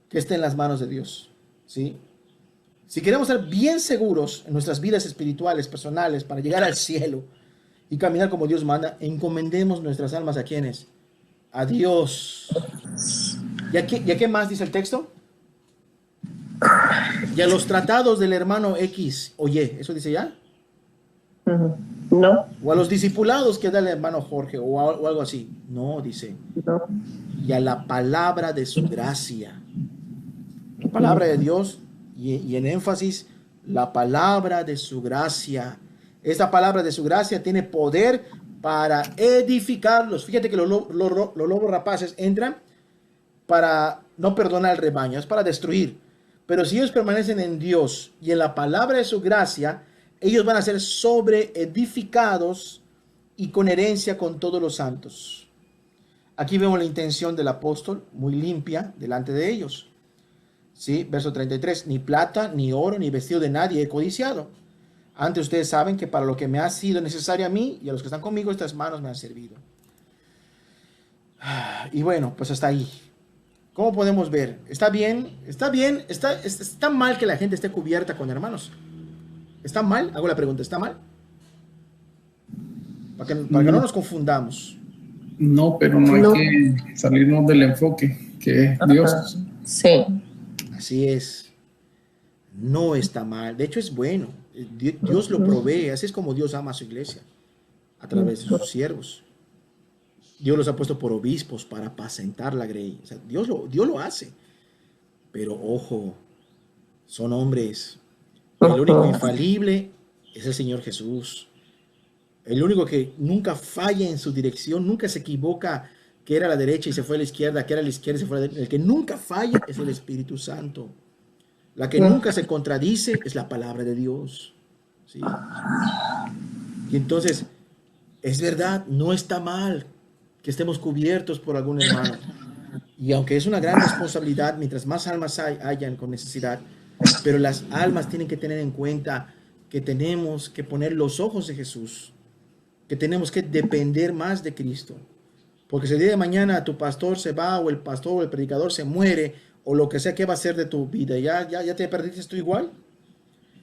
que esté en las manos de Dios, ¿sí? Si queremos estar bien seguros en nuestras vidas espirituales, personales, para llegar al cielo y caminar como Dios manda, encomendemos nuestras almas a quienes, a Dios. ¿Y a qué más dice el texto? Y a los tratados del hermano X, oye, ¿eso dice ya? No. O a los discipulados que da el hermano Jorge, o algo así. No, dice. No. Y a la palabra de su gracia. La palabra de Dios, y en énfasis, la palabra de su gracia. Esta palabra de su gracia tiene poder para edificarlos. Fíjate que los lobos rapaces entran para no perdonar al rebaño, es para destruir. Pero si ellos permanecen en Dios y en la palabra de su gracia, ellos van a ser sobreedificados y con herencia con todos los santos. Aquí vemos la intención del apóstol muy limpia delante de ellos. ¿Sí? Verso 33, ni plata, ni oro, ni vestido de nadie he codiciado. Antes ustedes saben que para lo que me ha sido necesario a mí y a los que están conmigo, estas manos me han servido. Y bueno, pues hasta ahí. ¿Cómo podemos ver? ¿Está bien? ¿Está bien? ¿Está mal que la gente esté cubierta con hermanos? ¿Está mal? Hago la pregunta, ¿está mal? Para que no nos confundamos. No, pero no hay que salirnos del enfoque que es Dios. Sí. Así es. No está mal. De hecho, es bueno. Dios lo provee. Así es como Dios ama a su iglesia. A través de sus siervos. Dios los ha puesto por obispos para apacentar la grey. O sea, Dios lo hace. Pero ojo, son hombres. El único infalible es el Señor Jesús. El único que nunca falla en su dirección, nunca se equivoca, que era a la derecha y se fue a la izquierda, que era a la izquierda y se fue a la derecha. El que nunca falla es el Espíritu Santo. La que nunca se contradice es la palabra de Dios. ¿Sí? Y entonces, es verdad, no está mal que estemos cubiertos por algún hermano. Y aunque es una gran responsabilidad, mientras más almas hayan con necesidad, pero las almas tienen que tener en cuenta que tenemos que poner los ojos de Jesús, que tenemos que depender más de Cristo. Porque si el día de mañana tu pastor se va, o el pastor o el predicador se muere, o lo que sea, ¿qué va a ser de tu vida? ¿Ya te perdiste tú igual?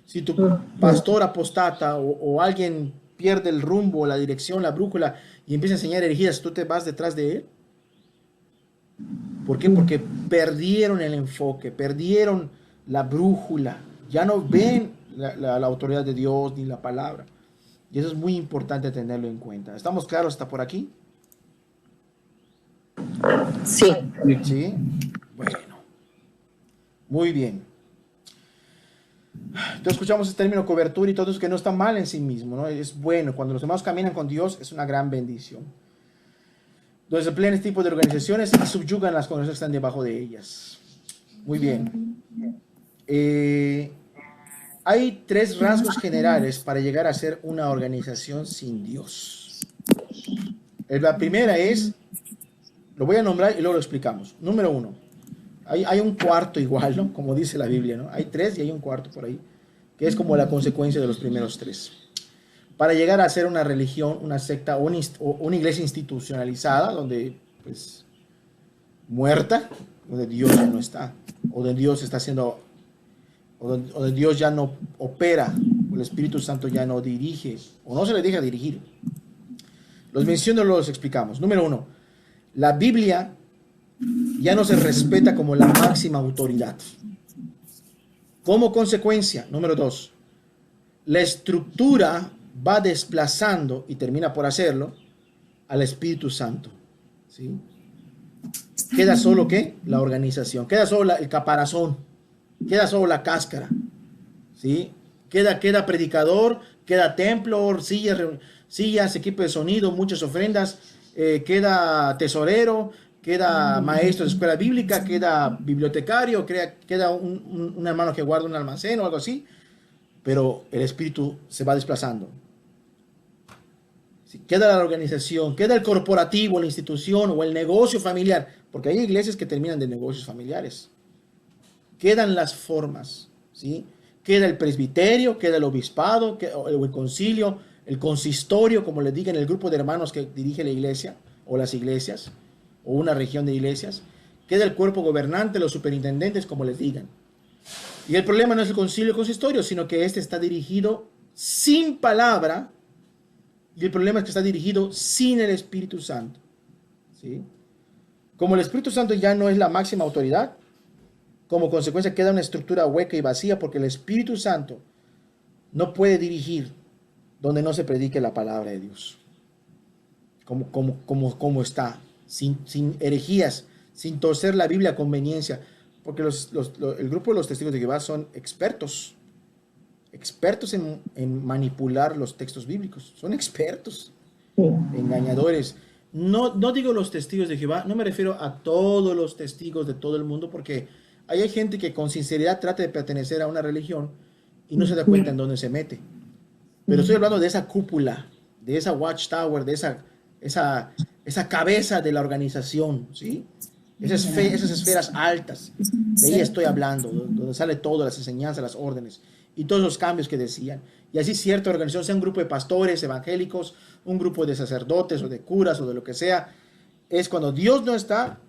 Si tu pastor apostata o alguien pierde el rumbo, la dirección, la brújula y empieza a enseñar herejías, ¿tú te vas detrás de él? ¿Por qué? Porque perdieron el enfoque, perdieron la brújula, ya no ven la autoridad de Dios ni la palabra. Y eso es muy importante tenerlo en cuenta. ¿Estamos claros hasta por aquí? Sí. ¿Sí? Bueno. Muy bien. Entonces escuchamos el término cobertura y todo eso, que no está mal en sí mismo, ¿no? Es bueno. Cuando los hermanos caminan con Dios, es una gran bendición. Donde se emplean este tipo de organizaciones y subyugan las congregaciones que están debajo de ellas. Muy bien. Hay tres rasgos generales para llegar a ser una organización sin Dios. La primera es, lo voy a nombrar y luego lo explicamos. Número 1, hay un cuarto igual, ¿no? Como dice la Biblia, ¿no? Hay 3 y hay un cuarto por ahí, que es como la consecuencia de los primeros 3. Para llegar a ser una religión, una secta o una iglesia institucionalizada, donde, pues, muerta, donde Dios ya no está, o donde Dios está haciendo, o donde Dios ya no opera, o el Espíritu Santo ya no dirige, o no se le deja dirigir. Los menciono, los explicamos. Número 1, la Biblia ya no se respeta como la máxima autoridad. Como consecuencia, número 2, la estructura va desplazando, y termina por hacerlo, al Espíritu Santo. ¿Sí? Queda solo, ¿qué? La organización. Queda solo el caparazón. Queda solo la cáscara. ¿Sí? Queda predicador, queda templo, sillas, equipo de sonido, muchas ofrendas, queda tesorero, queda maestro de escuela bíblica, queda bibliotecario, queda un hermano que guarda un almacén o algo así, pero el espíritu se va desplazando. Si queda la organización, queda el corporativo, la institución o el negocio familiar, porque hay iglesias que terminan de negocios familiares. Quedan las formas, ¿sí? Queda el presbiterio, queda el obispado, o el concilio, el consistorio, como le digan, el grupo de hermanos que dirige la iglesia o las iglesias, o una región de iglesias. Queda el cuerpo gobernante, los superintendentes, como les digan. Y el problema no es el concilio consistorio, sino que este está dirigido sin palabra, y el problema es que está dirigido sin el Espíritu Santo. ¿Sí? Como el Espíritu Santo ya no es la máxima autoridad, como consecuencia queda una estructura hueca y vacía, porque el Espíritu Santo no puede dirigir donde no se predique la palabra de Dios. Como está, sin herejías, sin torcer la Biblia a conveniencia, porque el grupo de los testigos de Jehová son expertos en manipular los textos bíblicos, son expertos. Sí. Engañadores. No, no digo los testigos de Jehová, no me refiero a todos los testigos de todo el mundo, porque hay gente que con sinceridad trata de pertenecer a una religión y no se da cuenta en dónde se mete. Pero estoy hablando de esa cúpula, de esa watchtower, de esa cabeza de la organización, ¿sí? Esas esferas altas, de ahí estoy hablando, donde sale todo, las enseñanzas, las órdenes y todos los cambios que decían. Y así cierta organización, sea un grupo de pastores evangélicos, un grupo de sacerdotes o de curas o de lo que sea, es cuando Dios no está,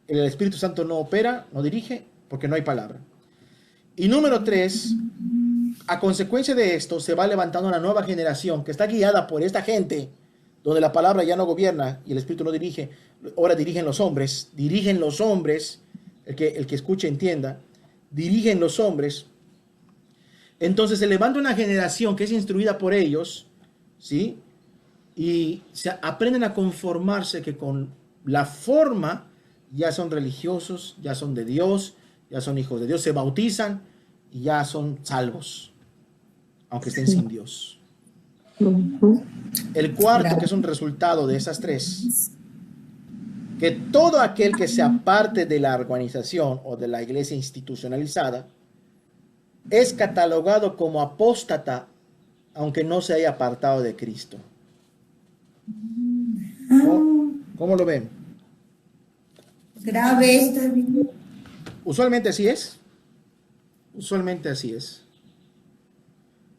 el Espíritu Santo no opera, no dirige, porque no hay palabra. Y número 3, a consecuencia de esto, se va levantando una nueva generación que está guiada por esta gente, donde la palabra ya no gobierna y el Espíritu no dirige, ahora dirigen los hombres, el que escuche entienda, dirigen los hombres. Entonces se levanta una generación que es instruida por ellos, ¿sí? Y aprenden a conformarse que con la forma ya son religiosos, ya son de Dios, ya son hijos de Dios, se bautizan y ya son salvos, aunque estén sin Dios. El cuarto, que es un resultado de esas tres, que todo aquel que se aparte de la organización o de la iglesia institucionalizada es catalogado como apóstata, aunque no se haya apartado de Cristo. ¿Cómo lo ven? Grave. Usualmente así es. Usualmente así es.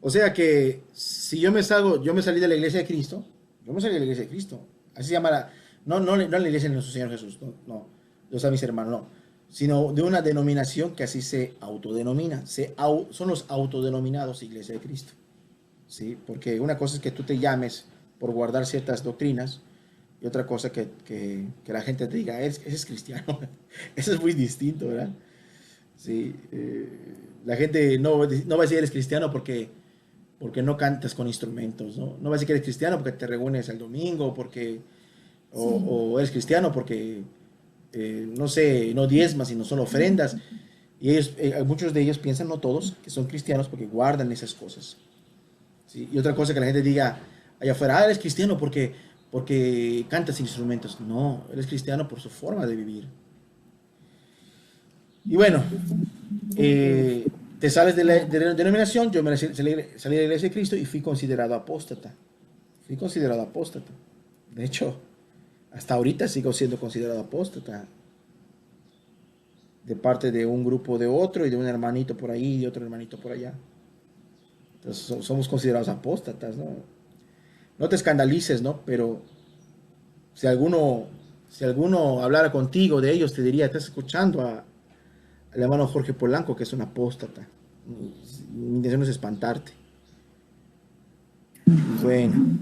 O sea que si yo me salí de la iglesia de Cristo, yo me salí de la iglesia de Cristo. Así se llama no la iglesia de nuestro Señor Jesús, no, yo sé mis hermanos, no, sino de una denominación que así se autodenomina, son los autodenominados Iglesia de Cristo, ¿sí? Porque una cosa es que tú te llames por guardar ciertas doctrinas y otra cosa que la gente te diga, ese es cristiano. Eso es muy distinto, ¿verdad? Sí, la gente no va a decir eres cristiano porque no cantas con instrumentos, ¿no? No va a decir que eres cristiano porque te reúnes el domingo, o eres cristiano porque, no sé, no diezmas, sino son ofrendas. Y ellos, muchos de ellos piensan, no todos, que son cristianos porque guardan esas cosas, ¿sí? Y otra cosa que la gente diga allá afuera, eres cristiano porque cantas instrumentos. No, eres cristiano por su forma de vivir. Y bueno, te sales de la denominación. Yo salí de la iglesia de Cristo y fui considerado apóstata. De hecho, hasta ahorita sigo siendo considerado apóstata. De parte de un grupo de otro y de un hermanito por ahí y de otro hermanito por allá. Entonces somos considerados apóstatas, ¿no? No te escandalices, ¿no? Pero si alguno hablara contigo de ellos, te diría, estás escuchando al hermano Jorge Polanco, que es un apóstata. Mi intención es espantarte. Bueno,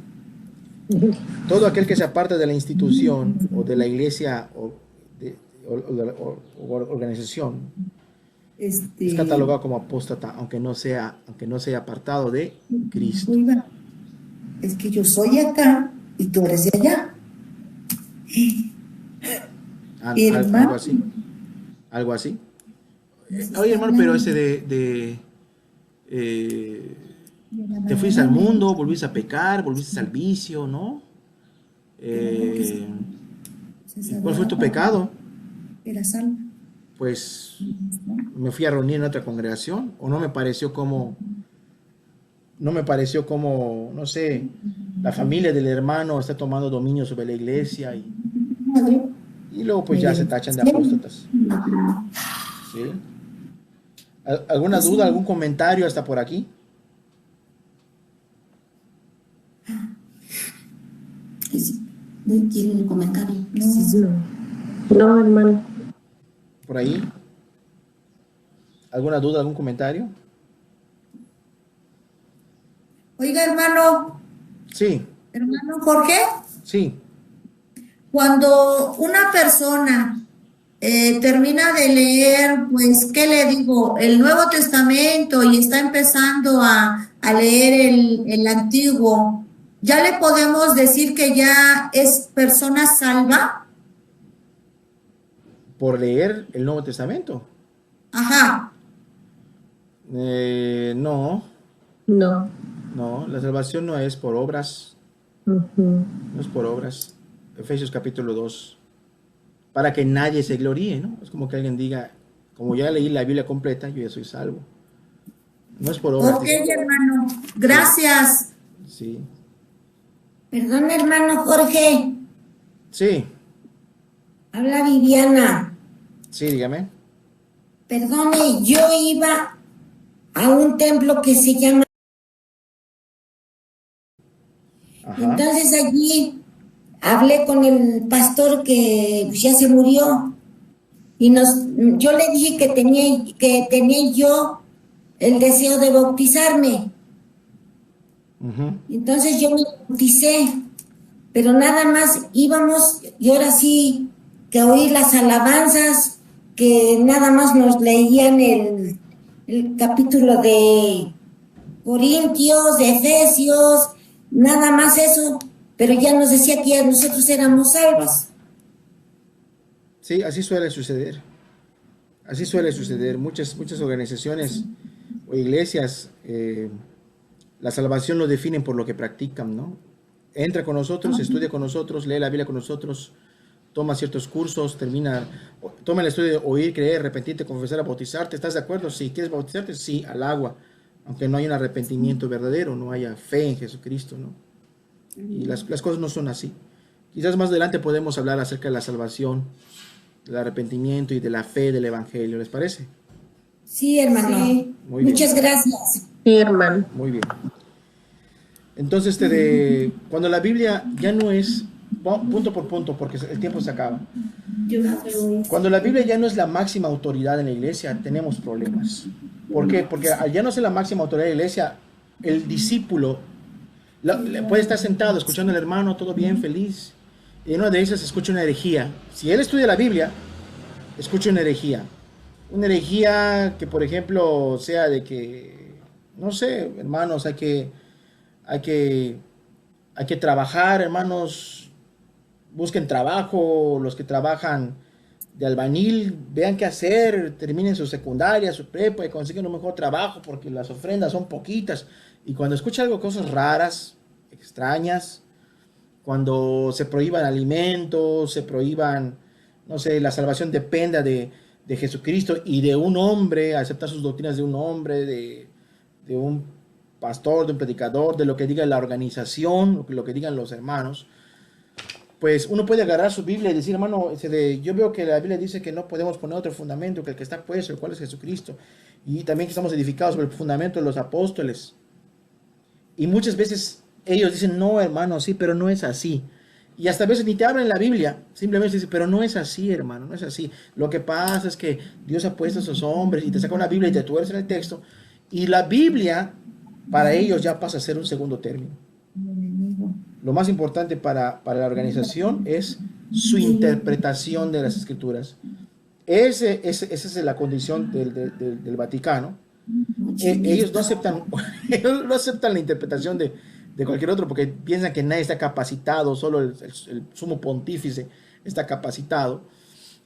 todo aquel que se aparta de la institución o de la iglesia o de la organización es catalogado como apóstata, aunque no se haya apartado de Cristo. Oiga, es que yo soy acá y tú eres de allá. Algo así. Oye, hermano, pero ese te fuiste al mundo, volviste a pecar, volviste al vicio, ¿no? ¿Cuál fue tu pecado? Era salva. Pues me fui a reunir en otra congregación, o no me pareció como, no sé, la familia del hermano está tomando dominio sobre la iglesia y luego pues ya se tachan de apóstatas. ¿Sí? ¿Alguna duda, algún comentario hasta por aquí? ¿No quieren el comentario? No, hermano. ¿Por ahí? ¿Alguna duda, algún comentario? Oiga, hermano. Sí. Hermano Jorge. Sí. Cuando una persona termina de leer, pues, ¿qué le digo? El Nuevo Testamento y está empezando a leer el Antiguo, ¿ya le podemos decir que ya es persona salva? ¿Por leer el Nuevo Testamento? Ajá. No. No. No, la salvación no es por obras, Ujú. No es por obras. Efesios capítulo 2. Para que nadie se gloríe, ¿no? Es como que alguien diga, como ya leí la Biblia completa, yo ya soy salvo. No es por obras. Ok, hermano. Sí, Gracias. sí, Perdón, hermano Jorge. sí, Habla Viviana. sí, dígame. Perdone, yo iba a un templo que se llama. Ajá. Entonces allí hablé con el pastor que ya se murió y yo le dije que tenía yo el deseo de bautizarme. Ujú. Entonces yo me bauticé, pero nada más íbamos y ahora sí que oír las alabanzas, que nada más nos leían el capítulo de Corintios, de Efesios, nada más eso, pero ya nos decía que ya nosotros éramos salvos. Sí, así suele suceder. Así suele suceder. Muchas organizaciones o iglesias, la salvación lo definen por lo que practican, ¿no? Entra con nosotros, estudia con nosotros, lee la Biblia con nosotros, toma ciertos cursos, toma el estudio de oír, creer, arrepentirte, confesar, bautizarte. ¿Estás de acuerdo? Si quieres bautizarte, sí, al agua. Aunque no haya un arrepentimiento verdadero, no haya fe en Jesucristo, ¿no? Y las cosas no son así. Quizás más adelante podemos hablar acerca de la salvación, del arrepentimiento y de la fe del Evangelio. ¿Les parece? Sí, hermano. Sí. Muy bien, Muchas gracias. Sí, hermano. muy bien. Entonces, cuando la Biblia ya no es, punto por punto, porque el tiempo se acaba. Cuando la Biblia ya no es la máxima autoridad en la iglesia, tenemos problemas. ¿Por qué? Porque al ya no ser la máxima autoridad en la iglesia, el discípulo puede estar sentado escuchando al hermano, todo bien, feliz, y en una de esas escucha una herejía. Si él estudia la Biblia, escucha una herejía. Una herejía que, por ejemplo, sea de que, no sé, hermanos, hay que, hay que trabajar, hermanos, busquen trabajo, los que trabajan de albañil, vean qué hacer, terminen su secundaria, su prepa y consiguen un mejor trabajo porque las ofrendas son poquitas. Y cuando escucha algo, cosas raras, extrañas, cuando se prohíban alimentos, se prohíban, no sé, la salvación dependa de Jesucristo y de un hombre, aceptar sus doctrinas de un hombre, de un pastor, de un predicador, de lo que diga la organización, lo que digan los hermanos, pues uno puede agarrar su Biblia y decir, hermano, yo veo que la Biblia dice que no podemos poner otro fundamento que el que está puesto, el cual es Jesucristo, y también que estamos edificados sobre el fundamento de los apóstoles. Y muchas veces ellos dicen, no, hermano, sí, pero no es así. Y hasta a veces ni te abren la Biblia, simplemente dicen, pero no es así, hermano, no es así. Lo que pasa es que Dios ha puesto a esos hombres y te saca una Biblia y te tuercen el texto. Y la Biblia, para ellos, ya pasa a ser un segundo término. Lo más importante para la organización es su interpretación de las escrituras. Esa es la condición del Vaticano. Ellos no aceptan, ellos no aceptan la interpretación de cualquier otro porque piensan que nadie está capacitado, solo el sumo pontífice está capacitado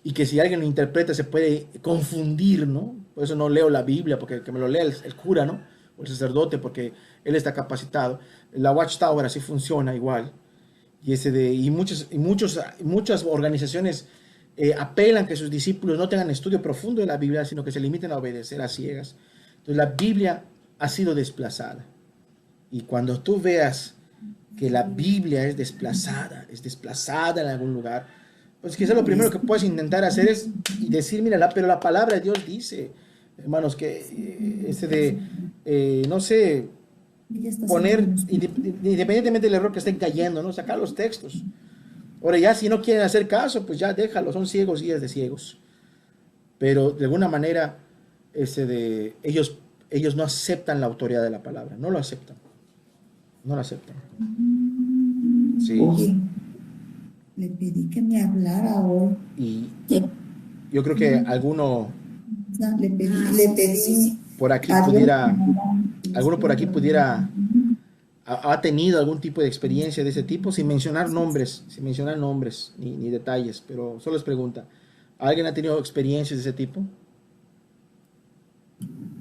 y que si alguien lo interpreta se puede confundir, ¿no? Por eso no leo la Biblia, porque que me lo lea el cura, ¿no? O el sacerdote, porque él está capacitado. La Watchtower así funciona igual. Y muchas organizaciones apelan que sus discípulos no tengan estudio profundo de la Biblia, sino que se limiten a obedecer a ciegas. Entonces la Biblia ha sido desplazada. Y cuando tú veas que la Biblia es desplazada en algún lugar, pues quizás lo primero que puedes intentar hacer es decir, mira, pero la palabra de Dios dice, hermanos, que no sé, poner, independientemente del error que estén cayendo, ¿no? Sacar los textos. Ahora ya si no quieren hacer caso, pues ya déjalo, son ciegos guías de ciegos. Pero de alguna manera, ellos no aceptan la autoridad de la palabra, no lo aceptan. No lo aceptan. Sí. Oye, le pedí que me hablara hoy. Y yo creo que alguno Le pedí por aquí pudiera ha tenido algún tipo de experiencia de ese tipo, sin mencionar nombres, ni detalles, pero solo les pregunta, ¿alguien ha tenido experiencias de ese tipo?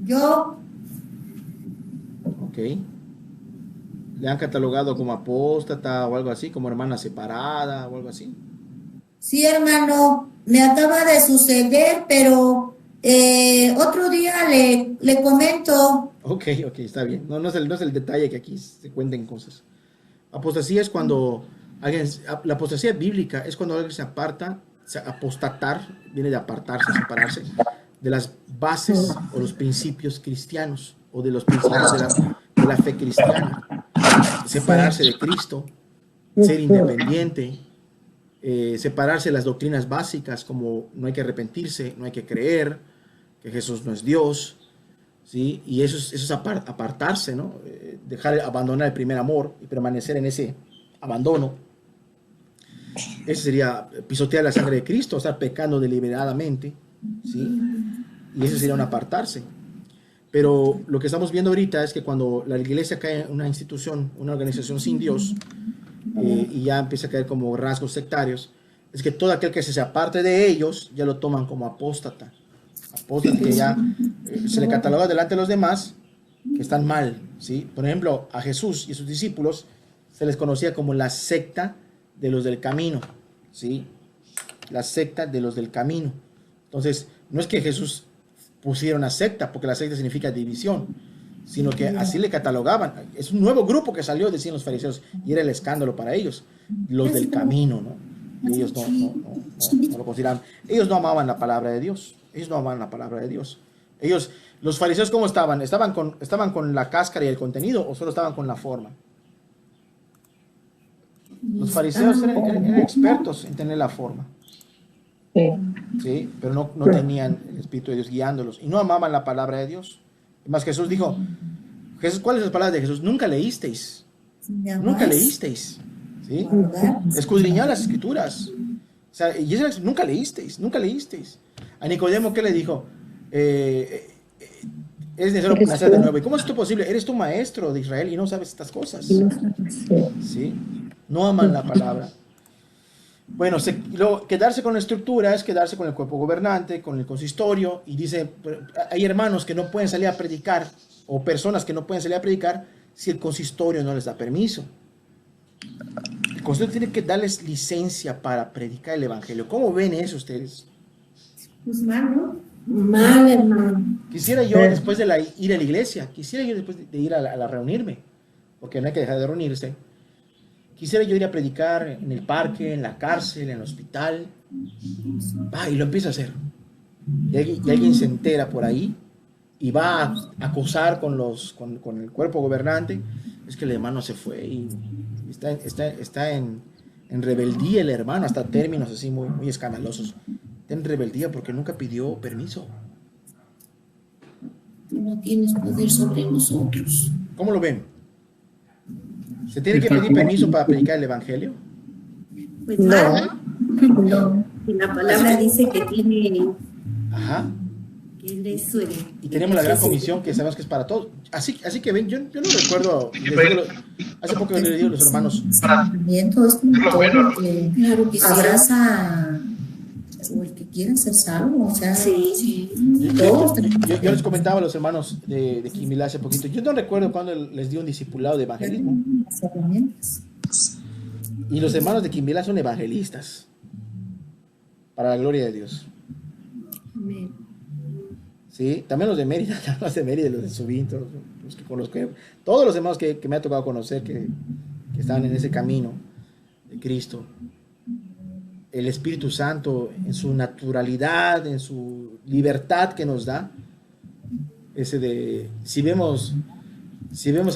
Yo, Ok. le han catalogado como apóstata o algo así, como hermana separada o algo así. Sí, hermano, me acaba de suceder, pero otro día le comento. Ok, está bien. No, no es el detalle que aquí se cuenten cosas. Apostasía es cuando la apostasía bíblica es cuando alguien se aparta, apostatar, viene de apartarse, separarse de las bases o los principios cristianos o de los principios de la fe cristiana. Separarse de Cristo, ser independiente, separarse de las doctrinas básicas como no hay que arrepentirse, no hay que creer, que Jesús no es Dios, ¿sí? Y eso es apartarse, ¿no? Abandonar el primer amor y permanecer en ese abandono. Ese sería pisotear la sangre de Cristo, estar pecando deliberadamente, ¿sí? Y eso sería un apartarse. Pero lo que estamos viendo ahorita es que cuando la iglesia cae en una institución, una organización sin Dios, y ya empieza a caer como rasgos sectarios, es que todo aquel que se aparte de ellos ya lo toman como apóstata. Apóstata que ya se le cataloga delante de los demás que están mal, ¿sí? Por ejemplo, a Jesús y a sus discípulos se les conocía como la secta de los del camino, ¿sí? La secta de los del camino. Entonces, no es que Jesús pusiera una secta, porque la secta significa división, sino que así le catalogaban. Es un nuevo grupo que salió, decían los fariseos, y era el escándalo para ellos, los del camino, ¿no? Y ellos no lo consideraban. Ellos no amaban la palabra de Dios. Ellos no amaban la palabra de Dios. Ellos, los fariseos, ¿cómo estaban? ¿Estaban con la cáscara y el contenido o solo estaban con la forma? Los fariseos eran expertos en tener la forma. Sí, pero no tenían el Espíritu de Dios guiándolos y no amaban la palabra de Dios. Más Jesús dijo, ¿cuáles son las palabras de Jesús? Nunca leísteis. Nunca leísteis. ¿Sí? Escudriñad las escrituras. O sea, y nunca leísteis. A Nicodemo, ¿qué le dijo? Es necesario nacer de nuevo. ¿Y cómo es esto posible? Eres tu maestro de Israel y no sabes estas cosas. ¿Sí? No aman la palabra. Bueno, quedarse con la estructura es quedarse con el cuerpo gobernante, con el consistorio, y dice, hay hermanos que no pueden salir a predicar, o personas que no pueden salir a predicar, si el consistorio no les da permiso. El consistorio tiene que darles licencia para predicar el evangelio. ¿Cómo ven eso ustedes? Pues mal, ¿no? Mal, hermano. Quisiera yo, después de ir a la iglesia, quisiera yo después de ir a reunirme, porque no hay que dejar de reunirse. Quisiera yo ir a predicar en el parque, en la cárcel, en el hospital. Y lo empiezo a hacer. Y alguien se entera por ahí y va a acusar con el cuerpo gobernante. Es que el hermano se fue y está en rebeldía el hermano, hasta términos así muy, muy escandalosos. Está en rebeldía porque nunca pidió permiso. No tienes poder sobre nosotros. ¿Cómo lo ven? ¿Se tiene que pedir permiso para predicar el evangelio? Pues no. La palabra dice que tiene. Ajá. Que le suele. Y tenemos la gran comisión que sabemos que es para todos. Así que ven, yo no recuerdo. Hace poco le digo a los hermanos. Es como todo que abraza o el que quiera ser salvo. O sea, sí. Yo les comentaba a los hermanos de Quimilá hace poquito. Yo no recuerdo cuando les di un discipulado de evangelismo. Y los hermanos de Quimilá son evangelistas. Para la gloria de Dios. Amén. Sí, también los de Mérida, los de Subín, todos los hermanos que me ha tocado conocer que estaban en ese camino de Cristo. El Espíritu Santo en su naturalidad, en su libertad que nos da, si vemos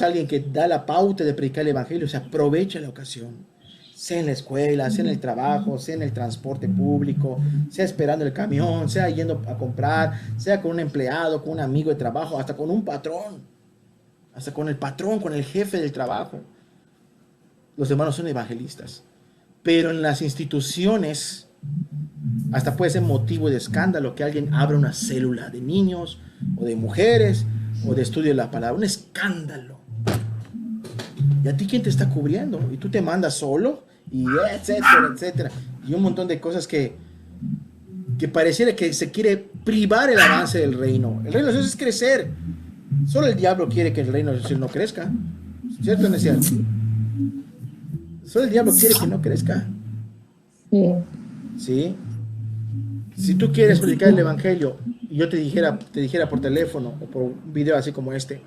a alguien que da la pauta de predicar el evangelio, se aprovecha la ocasión, sea en la escuela, sea en el trabajo, sea en el transporte público, sea esperando el camión, sea yendo a comprar, sea con un empleado, con un amigo de trabajo, hasta con un patrón, hasta con el patrón, con el jefe del trabajo. Los hermanos son evangelistas. Pero en las instituciones hasta puede ser motivo de escándalo que alguien abra una célula de niños o de mujeres o de estudio de la palabra. Un escándalo. ¿Y a ti quién te está cubriendo? Y tú te mandas solo, y etcétera. Y un montón de cosas que pareciera que se quiere privar el avance del reino. El reino de Dios es crecer. Solo el diablo quiere que el reino de Dios no crezca. ¿Cierto o no es cierto? Solo el diablo quiere que no crezca. Sí. ¿Sí? Si tú quieres predicar el evangelio y yo te dijera por teléfono o por un video así como este,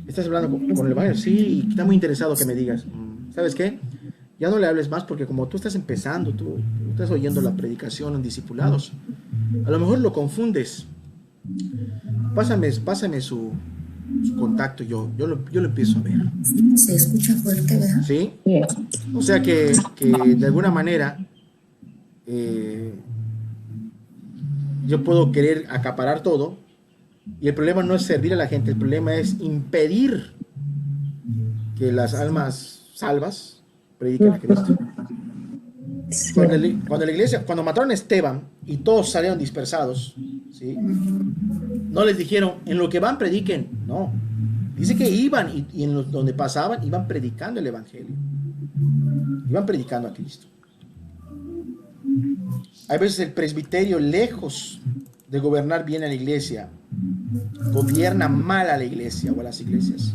¿estás hablando con el evangelio? Sí, está muy interesado que me digas. ¿Sabes qué? Ya no le hables más porque como tú estás empezando, tú estás oyendo la predicación en discipulados, a lo mejor lo confundes. Pásame su contacto, yo lo empiezo a ver. Se escucha fuerte, ¿verdad? ¿Sí? Sí. O sea que de alguna manera yo puedo querer acaparar todo y el problema no es servir a la gente, el problema es impedir que las almas salvas prediquen a Cristo. Sí. Cuando la iglesia, cuando mataron a Esteban y todos salieron dispersados, ¿sí? No les dijeron, en lo que van prediquen, no. Dice que iban y donde pasaban iban predicando el evangelio. Iban predicando a Cristo. Hay veces el presbiterio, lejos de gobernar bien a la iglesia, gobierna mal a la iglesia o a las iglesias,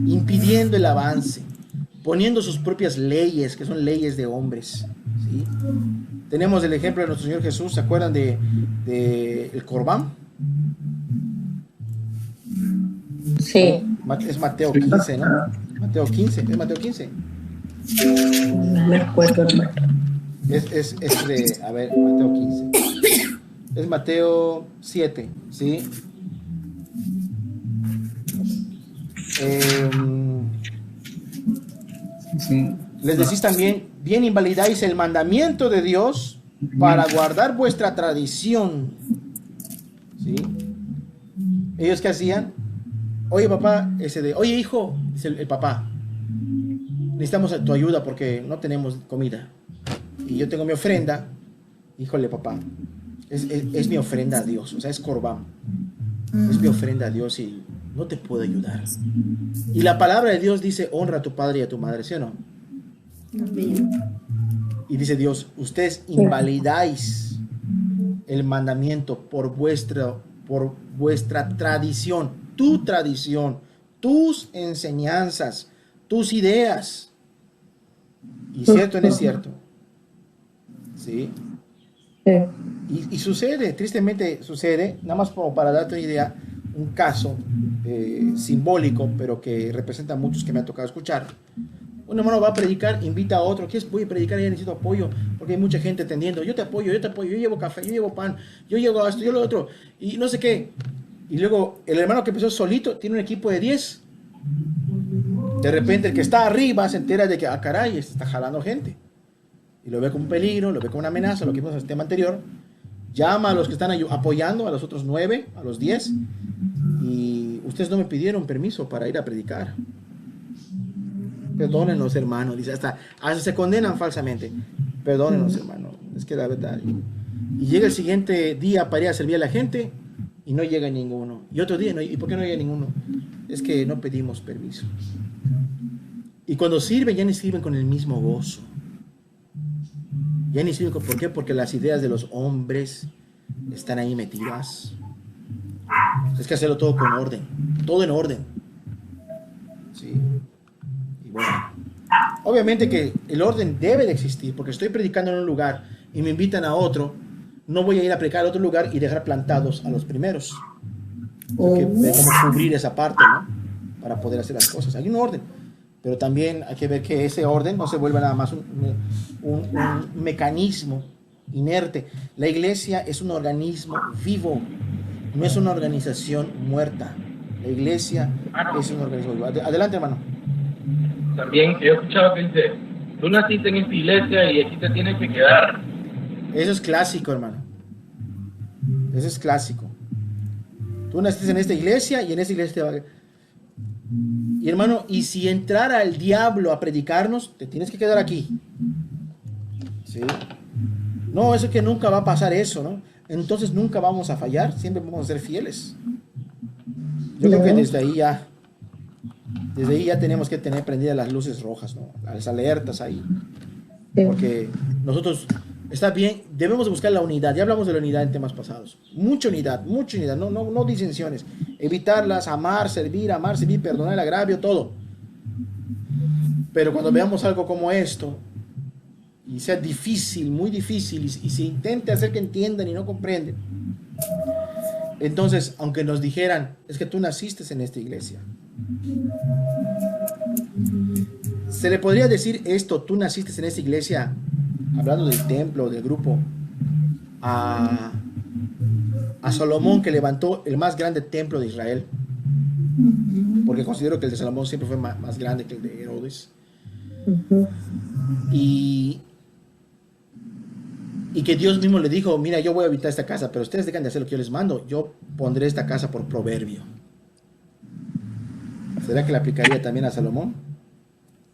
impidiendo el avance, poniendo sus propias leyes, que son leyes de hombres. ¿Sí? Tenemos el ejemplo de nuestro Señor Jesús. ¿Se acuerdan de el Corbán? Sí. Es Mateo 15, ¿no? Mateo 15, es Mateo 15. No me acuerdo, hermano. Es de, a ver, Mateo 15. Es Mateo 7, ¿sí? Sí. Les decís también, bien invalidáis el mandamiento de Dios para guardar vuestra tradición. ¿Sí? ¿Ellos qué hacían? Oye, papá, oye, hijo, dice el papá, necesitamos tu ayuda porque no tenemos comida. Y yo tengo mi ofrenda. Híjole, papá, es mi ofrenda a Dios, o sea, es Corbán. Es mi ofrenda a Dios y no te puedo ayudar. Y la palabra de Dios dice, honra a tu padre y a tu madre, ¿sí o no? Y dice Dios, ustedes invalidáis el mandamiento por vuestra tradición, tu tradición, tus enseñanzas, tus ideas. Y cierto no es cierto. ¿Sí? Sí. Y sucede, tristemente sucede, nada más como para darte una idea, un caso simbólico, pero que representa a muchos que me ha tocado escuchar. Un hermano va a predicar, invita a otro, ¿qué es? Voy a predicar, ya necesito apoyo, porque hay mucha gente atendiendo, yo te apoyo, yo llevo café, yo llevo pan, yo llevo esto, yo lo otro, y no sé qué. Y luego el hermano que empezó solito tiene un equipo de 10. De repente el que está arriba se entera de que, ah, caray, está jalando gente. Y lo ve como un peligro, lo ve como una amenaza, lo que vimos en el tema anterior. Llama a los que están apoyando, a los otros 9, a los 10. Y ustedes no me pidieron permiso para ir a predicar. Perdónenos, hermano. Dice, hasta se condenan falsamente. Perdónenos, hermano. Es que la verdad. Y llega el siguiente día para ir a servir a la gente y no llega ninguno. Y otro día, ¿y por qué no llega ninguno? Es que no pedimos permiso. Y cuando sirven, ya ni sirven con el mismo gozo. Ya ni sirven ¿por qué? Porque las ideas de los hombres están ahí metidas. Es que hacerlo todo con orden. Todo en orden. Sí. Y bueno. Obviamente que el orden debe de existir, porque estoy predicando en un lugar y me invitan a otro, no voy a ir a predicar a otro lugar y dejar plantados a los primeros. Porque hay como cubrir esa parte, ¿no? Para poder hacer las cosas. Hay un orden. Pero también hay que ver que ese orden no se vuelva nada más un mecanismo inerte. La iglesia es un organismo vivo, no es una organización muerta. La iglesia es un organismo vivo. Adelante, hermano. También he escuchado que dice, tú naciste en esta iglesia y aquí te tienes que quedar. Eso es clásico, hermano. Eso es clásico. Tú naciste en esta iglesia y en esta iglesia te va a... Y hermano, y si entrara el diablo a predicarnos, te tienes que quedar aquí. ¿Sí? No, eso es que nunca va a pasar eso, ¿no? Entonces nunca vamos a fallar, siempre vamos a ser fieles. Yo creo que desde ahí ya tenemos que tener prendidas las luces rojas, ¿no? Las alertas ahí. Porque nosotros, está bien, debemos buscar la unidad. Ya hablamos de la unidad en temas pasados. Mucha unidad, no disensiones. Evitarlas, amar, servir, perdonar el agravio, todo. Pero cuando veamos algo como esto, y sea difícil, muy difícil, y se intente hacer que entiendan y no comprenden, entonces, aunque nos dijeran, es que tú naciste en esta iglesia, se le podría decir esto, tú naciste en esta iglesia, hablando del templo, del grupo, a Salomón, que levantó el más grande templo de Israel, porque considero que el de Salomón siempre fue más grande que el de Herodes. Y que Dios mismo le dijo, mira, yo voy a habitar esta casa, pero ustedes dejan de hacer lo que yo les mando, yo pondré esta casa por proverbio. ¿Será que le aplicaría también a Salomón?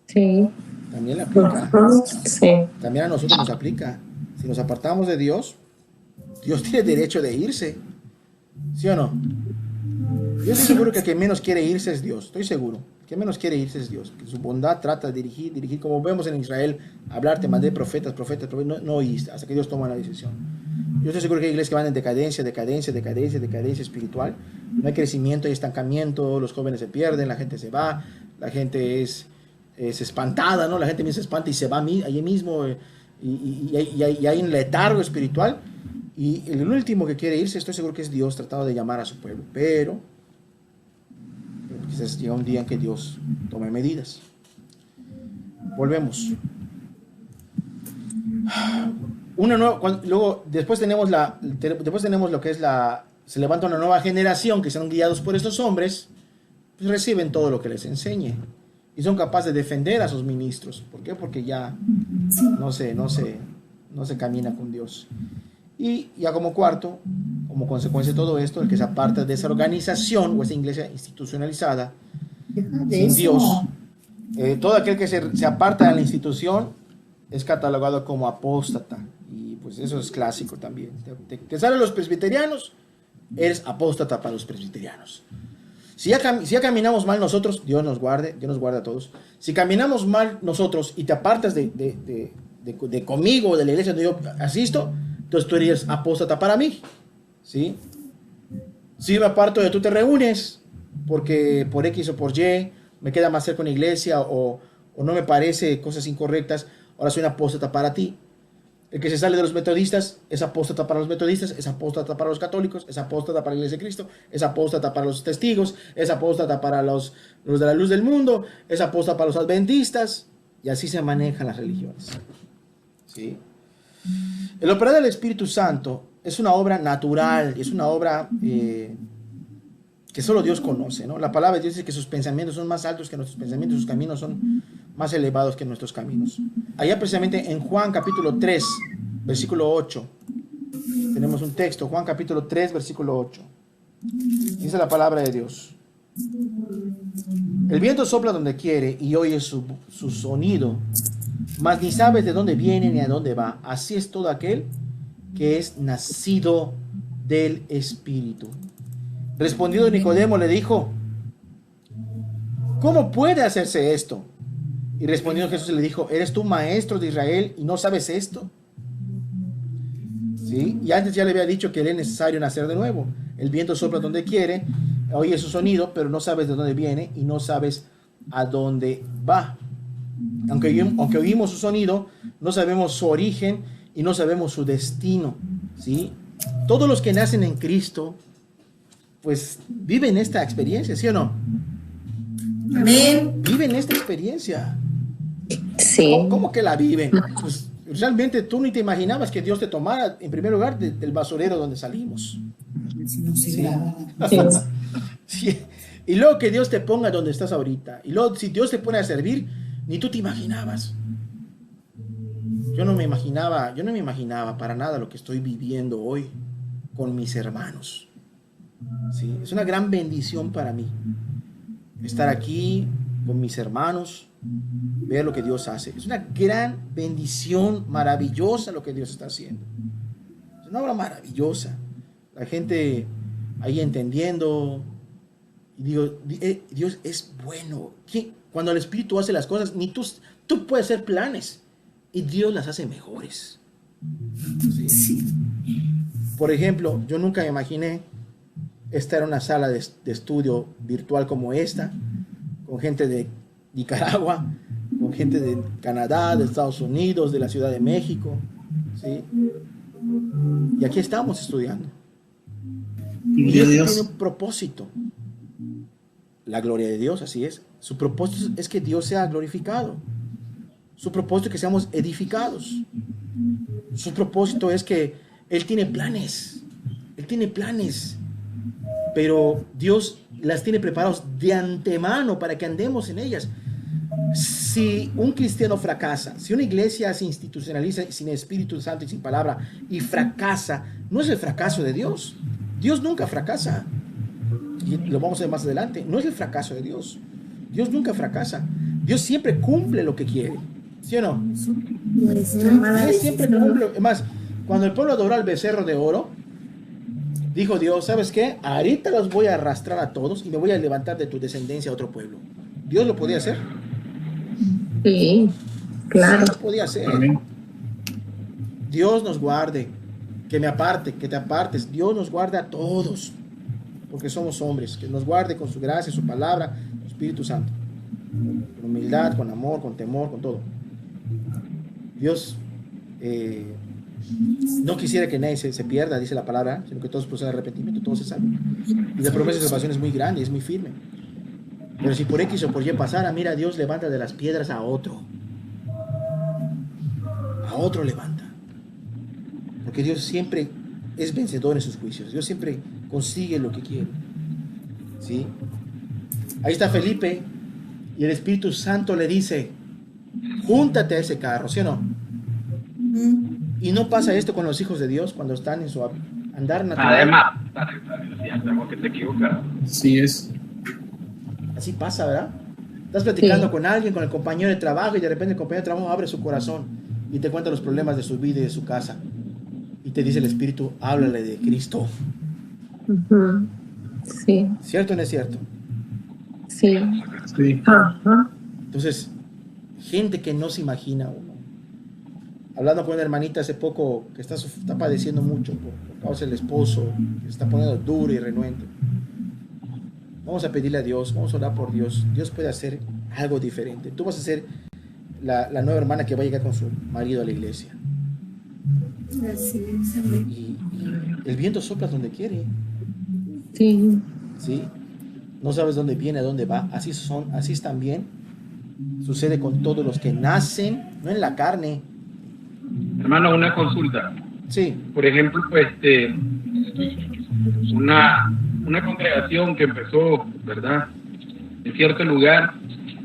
Sí. También le aplica. Sí. También a nosotros nos aplica. Si nos apartamos de Dios, Dios tiene derecho de irse. ¿Sí o no? Yo estoy seguro que el que menos quiere irse es Dios. Estoy seguro. El que menos quiere irse es Dios. Que su bondad trata de dirigir. Como vemos en Israel, hablar, te mandé profetas, no oíste, hasta que Dios toma la decisión. Yo estoy seguro que hay iglesias que van en decadencia espiritual. No hay crecimiento, hay estancamiento, los jóvenes se pierden, la gente se va, la gente es espantada, ¿no? La gente misma se espanta y se va allí mismo, y hay un letargo espiritual. Y el último que quiere irse, estoy seguro que es Dios tratando de llamar a su pueblo. Pero quizás llega un día en que Dios tome medidas. Volvemos. Después tenemos lo que es se levanta una nueva generación que son guiados por estos hombres, pues reciben todo lo que les enseñe y son capaces de defender a sus ministros. ¿Por qué? Porque ya no se camina con Dios. Y ya como cuarto, como consecuencia de todo esto, el que se aparta de esa organización o esa iglesia institucionalizada sin Dios, todo aquel que se aparta de la institución es catalogado como apóstata. Y pues eso es clásico también. Te salen los presbiterianos, eres apóstata para los presbiterianos. Si ya caminamos mal nosotros, Dios nos guarde a todos. Si caminamos mal nosotros y te apartas de conmigo, de la iglesia donde yo asisto, entonces tú eres apóstata para mí, ¿sí? Si yo me aparto de tú te reúnes, porque por X o por Y me queda más cerca una iglesia o no me parece cosas incorrectas, ahora soy una apóstata para ti. El que se sale de los metodistas es apóstata para los metodistas, es apóstata para los católicos, es apóstata para la iglesia de Cristo, es apóstata para los testigos, es apóstata para los de la luz del mundo, es apóstata para los adventistas, y así se manejan las religiones, ¿sí? El operar del Espíritu Santo es una obra natural, es una obra que solo Dios conoce, ¿no? La palabra de Dios dice que sus pensamientos son más altos que nuestros pensamientos, sus caminos son más elevados que nuestros caminos. Allá precisamente en Juan capítulo 3, versículo 8, tenemos un texto, Juan capítulo 3, versículo 8. Dice la palabra de Dios: el viento sopla donde quiere y oyes su sonido, mas ni sabes de dónde viene ni a dónde va. Así es todo aquel que es nacido del Espíritu. Respondiendo Nicodemo le dijo: ¿cómo puede hacerse esto? Y respondiendo Jesús le dijo: ¿eres tú maestro de Israel y no sabes esto? ¿Sí? Y antes ya le había dicho que le es necesario nacer de nuevo. El viento sopla donde quiere, oye su sonido, pero no sabes de dónde viene y no sabes a dónde va. Aunque oímos su sonido, no sabemos su origen y no sabemos su destino, ¿sí? Todos los que nacen en Cristo, pues viven esta experiencia, ¿sí o no? Amén. Viven esta experiencia. Sí. ¿Cómo que la viven? Pues realmente tú ni te imaginabas que Dios te tomara en primer lugar del basurero donde salimos. ¿Sí? Sí. Y luego que Dios te ponga donde estás ahorita. Y luego si Dios te pone a servir, ni tú te imaginabas. Yo no me imaginaba para nada lo que estoy viviendo hoy con mis hermanos. ¿Sí? Es una gran bendición para mí estar aquí con mis hermanos, ver lo que Dios hace. Es una gran bendición, maravillosa lo que Dios está haciendo. Es una obra maravillosa. La gente ahí entendiendo. Y digo, Dios es bueno. Cuando el Espíritu hace las cosas, ni tú puedes hacer planes y Dios las hace mejores. ¿Sí? Por ejemplo, yo nunca me imaginé estar en una sala de estudio virtual como esta, con gente de Nicaragua, con gente de Canadá, de Estados Unidos, de la Ciudad de México, ¿sí? Y aquí estamos estudiando. Y Gloria a Dios Dios. tiene un propósito. La gloria de Dios, así es. Su propósito es que Dios sea glorificado. Su propósito es que seamos edificados. Su propósito es que Él tiene planes. Él tiene planes. Pero Dios las tiene preparadas de antemano para que andemos en ellas. Si un cristiano fracasa, si una iglesia se institucionaliza sin Espíritu Santo y sin palabra y fracasa, no es el fracaso de Dios. Dios nunca fracasa. Y lo vamos a ver más adelante. No es el fracaso de Dios. Dios nunca fracasa. Dios siempre cumple lo que quiere. ¿Sí o no? Dios siempre cumple. Además, cuando el pueblo adoró al becerro de oro, dijo Dios, ¿sabes qué? Ahorita los voy a arrastrar a todos y me voy a levantar de tu descendencia a otro pueblo. ¿Dios lo podía hacer? Sí, claro. Sí, lo podía hacer. Amén. Dios nos guarde. Que me aparte, que te apartes. Dios nos guarde a todos. Porque somos hombres. Que nos guarde con su gracia, su palabra, su Espíritu Santo. Con humildad, con amor, con temor, con todo. Dios no quisiera que nadie se pierda, dice la palabra, sino que todos procedan al arrepentimiento, todos se salven. Y la promesa de salvación es muy grande, es muy firme. Pero si por X o por Y pasara, mira, Dios levanta de las piedras a otro. A otro levanta. Porque Dios siempre es vencedor en sus juicios. Dios siempre consigue lo que quiere. ¿Sí? Ahí está Felipe y el Espíritu Santo le dice, júntate a ese carro, ¿sí o no? Y no pasa esto con los hijos de Dios cuando están en su andar natural. Además, ya tengo que te equivocas. Así es. Así pasa, ¿verdad? Estás platicando Sí. con alguien, con el compañero de trabajo, y de repente el compañero de trabajo abre su corazón y te cuenta los problemas de su vida y de su casa. Y te dice el Espíritu, háblale de Cristo. Ujú. Sí, ¿Cierto o no es cierto? sí. Sí. Ajá. Entonces, gente que no se imagina uno. Hablando con una hermanita hace poco que está padeciendo mucho por causa del esposo, que se está poniendo duro y renuente. Vamos a pedirle a Dios, vamos a orar por Dios. Dios puede hacer algo diferente. Tú vas a ser la nueva hermana que va a llegar con su marido a la iglesia. Y el viento sopla donde quiere. Sí. ¿Sí? No sabes dónde viene, a dónde va. Así es también. Sucede con todos los que nacen, no en la carne. Hermano, una consulta. Sí, Por ejemplo, una congregación que empezó, ¿verdad?, en cierto lugar,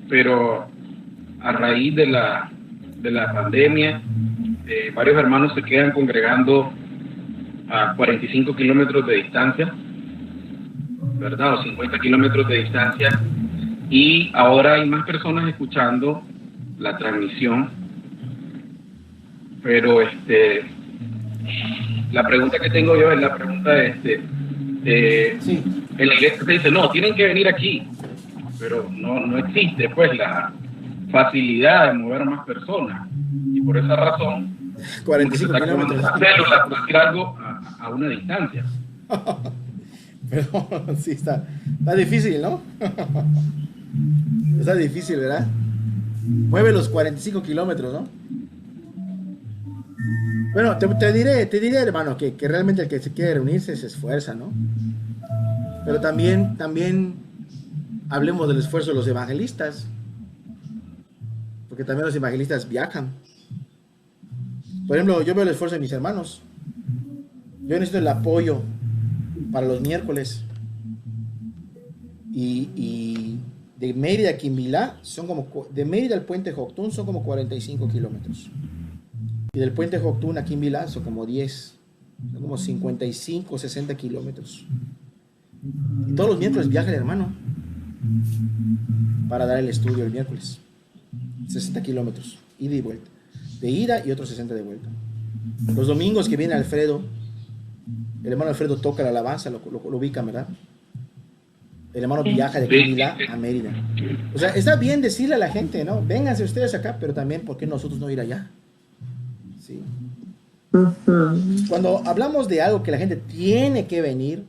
pero a raíz de la pandemia, varios hermanos se quedan congregando a 45 kilómetros de distancia, ¿verdad?, o 50 kilómetros de distancia, y ahora hay más personas escuchando la transmisión, pero la pregunta que tengo yo es la pregunta sí. en la iglesia se dice, no, tienen que venir aquí, pero no existe pues la facilidad de mover más personas, y por esa razón 45 se está kilómetros. como una célula, por decir algo, a una distancia. Pero sí, está difícil, ¿no? Está difícil, ¿verdad? Mueve los 45 kilómetros, ¿no? Bueno, te diré, hermano, que realmente el que se quiere reunirse se esfuerza, ¿no? Pero también hablemos del esfuerzo de los evangelistas. Porque también los evangelistas viajan. Por ejemplo, yo veo el esfuerzo de mis hermanos. Yo necesito el apoyo para los miércoles. Y de Mérida a Quimbilá de Mérida al puente Joctún son como 45 kilómetros. Y del puente Joctún a Quimbilá son como 10. Son como 55, 60 kilómetros. Y todos los miércoles viaja el hermano para dar el estudio el miércoles. 60 kilómetros, ida y vuelta. De ida y otros 60 de vuelta. Los domingos que viene Alfredo, el hermano Alfredo toca la alabanza, lo ubican, ¿verdad? El hermano viaja de Quimbilá a Mérida. O sea, está bien decirle a la gente, ¿no? Vénganse ustedes acá, pero también, ¿por qué nosotros no ir allá? ¿Sí? Ujú. Cuando hablamos de algo que la gente tiene que venir,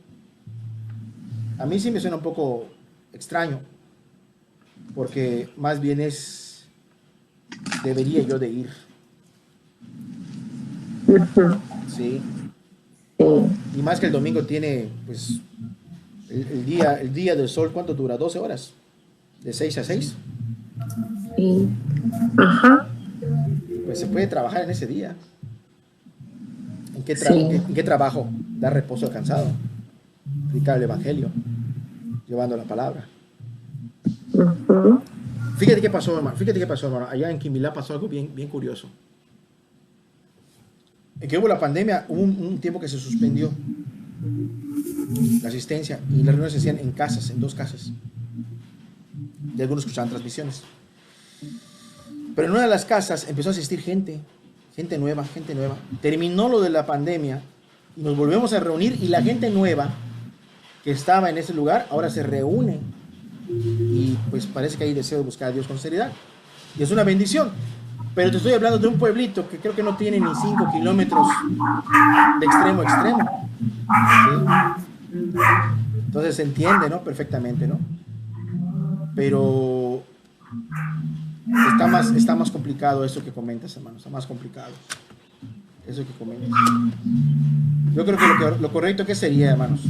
a mí sí me suena un poco extraño, porque más bien es debería yo de ir. Sí. Y más que el domingo tiene, pues, el día del sol, ¿cuánto dura? 12 horas. De 6 a 6. Sí. Ajá. Pues se puede trabajar en ese día. ¿En qué, Sí. en qué trabajo? Dar reposo al cansado. Predicar el evangelio. Llevando la palabra. Ujú. Fíjate qué pasó, hermano. Fíjate qué pasó, hermano. Allá en Quimbilá pasó algo bien, bien curioso. En que hubo la pandemia, hubo un tiempo que se suspendió la asistencia y las reuniones se hacían en casas, en 2 casas. De algunos que usaban transmisiones. Pero en una de las casas empezó a asistir gente nueva. Terminó lo de la pandemia y nos volvemos a reunir y la gente nueva que estaba en ese lugar ahora se reúne y pues parece que hay deseo de buscar a Dios con seriedad. Y es una bendición. Pero te estoy hablando de un pueblito que creo que no tiene ni 5 kilómetros de extremo a extremo. ¿Sí? Entonces se entiende, ¿no? Perfectamente, ¿no? Pero está más complicado eso que comentas, hermano. Está más complicado eso que comentas. Yo creo que lo correcto que sería, hermanos,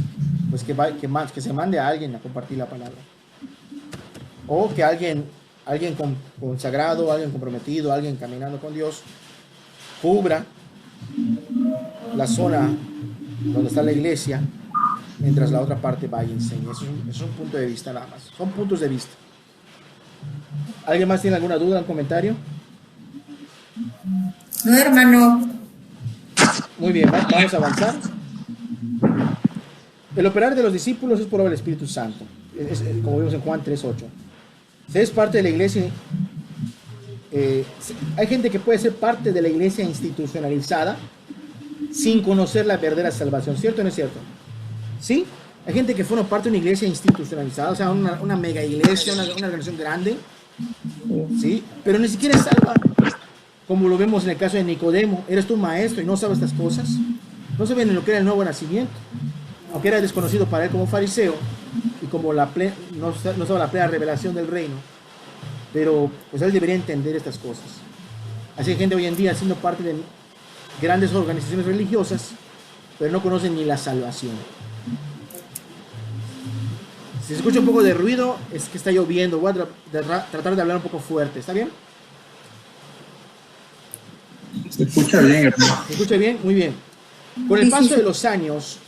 pues que se mande a alguien a compartir la palabra. O que alguien consagrado, alguien comprometido, alguien caminando con Dios, cubra la zona donde está la iglesia, mientras la otra parte vaya y enseñe. Es un punto de vista nada más. Son puntos de vista. ¿Alguien más tiene alguna duda, un comentario? No, hermano. Muy bien, vamos a avanzar. El operar de los discípulos es por obra del Espíritu Santo. Como vimos en Juan 3:8. Si es parte de la iglesia, hay gente que puede ser parte de la iglesia institucionalizada sin conocer la verdadera salvación, ¿cierto o no es cierto? ¿Sí? Hay gente que forma parte de una iglesia institucionalizada, o sea, una mega iglesia, una organización grande, ¿sí? Pero ni siquiera es salva, como lo vemos en el caso de Nicodemo. ¿Eres tú maestro y no sabes estas cosas? No sabía ni lo que era el nuevo nacimiento, aunque era desconocido para él como fariseo y como no sabe la plena revelación del reino, pero pues él debería entender estas cosas. Así hay gente hoy en día siendo parte de grandes organizaciones religiosas, pero no conocen ni la salvación. Si se escucha un poco de ruido, es que está lloviendo. Voy a tratar de hablar un poco fuerte, ¿está bien? Se escucha bien, hermano. ¿Se escucha bien? Muy bien. Con el paso de los años,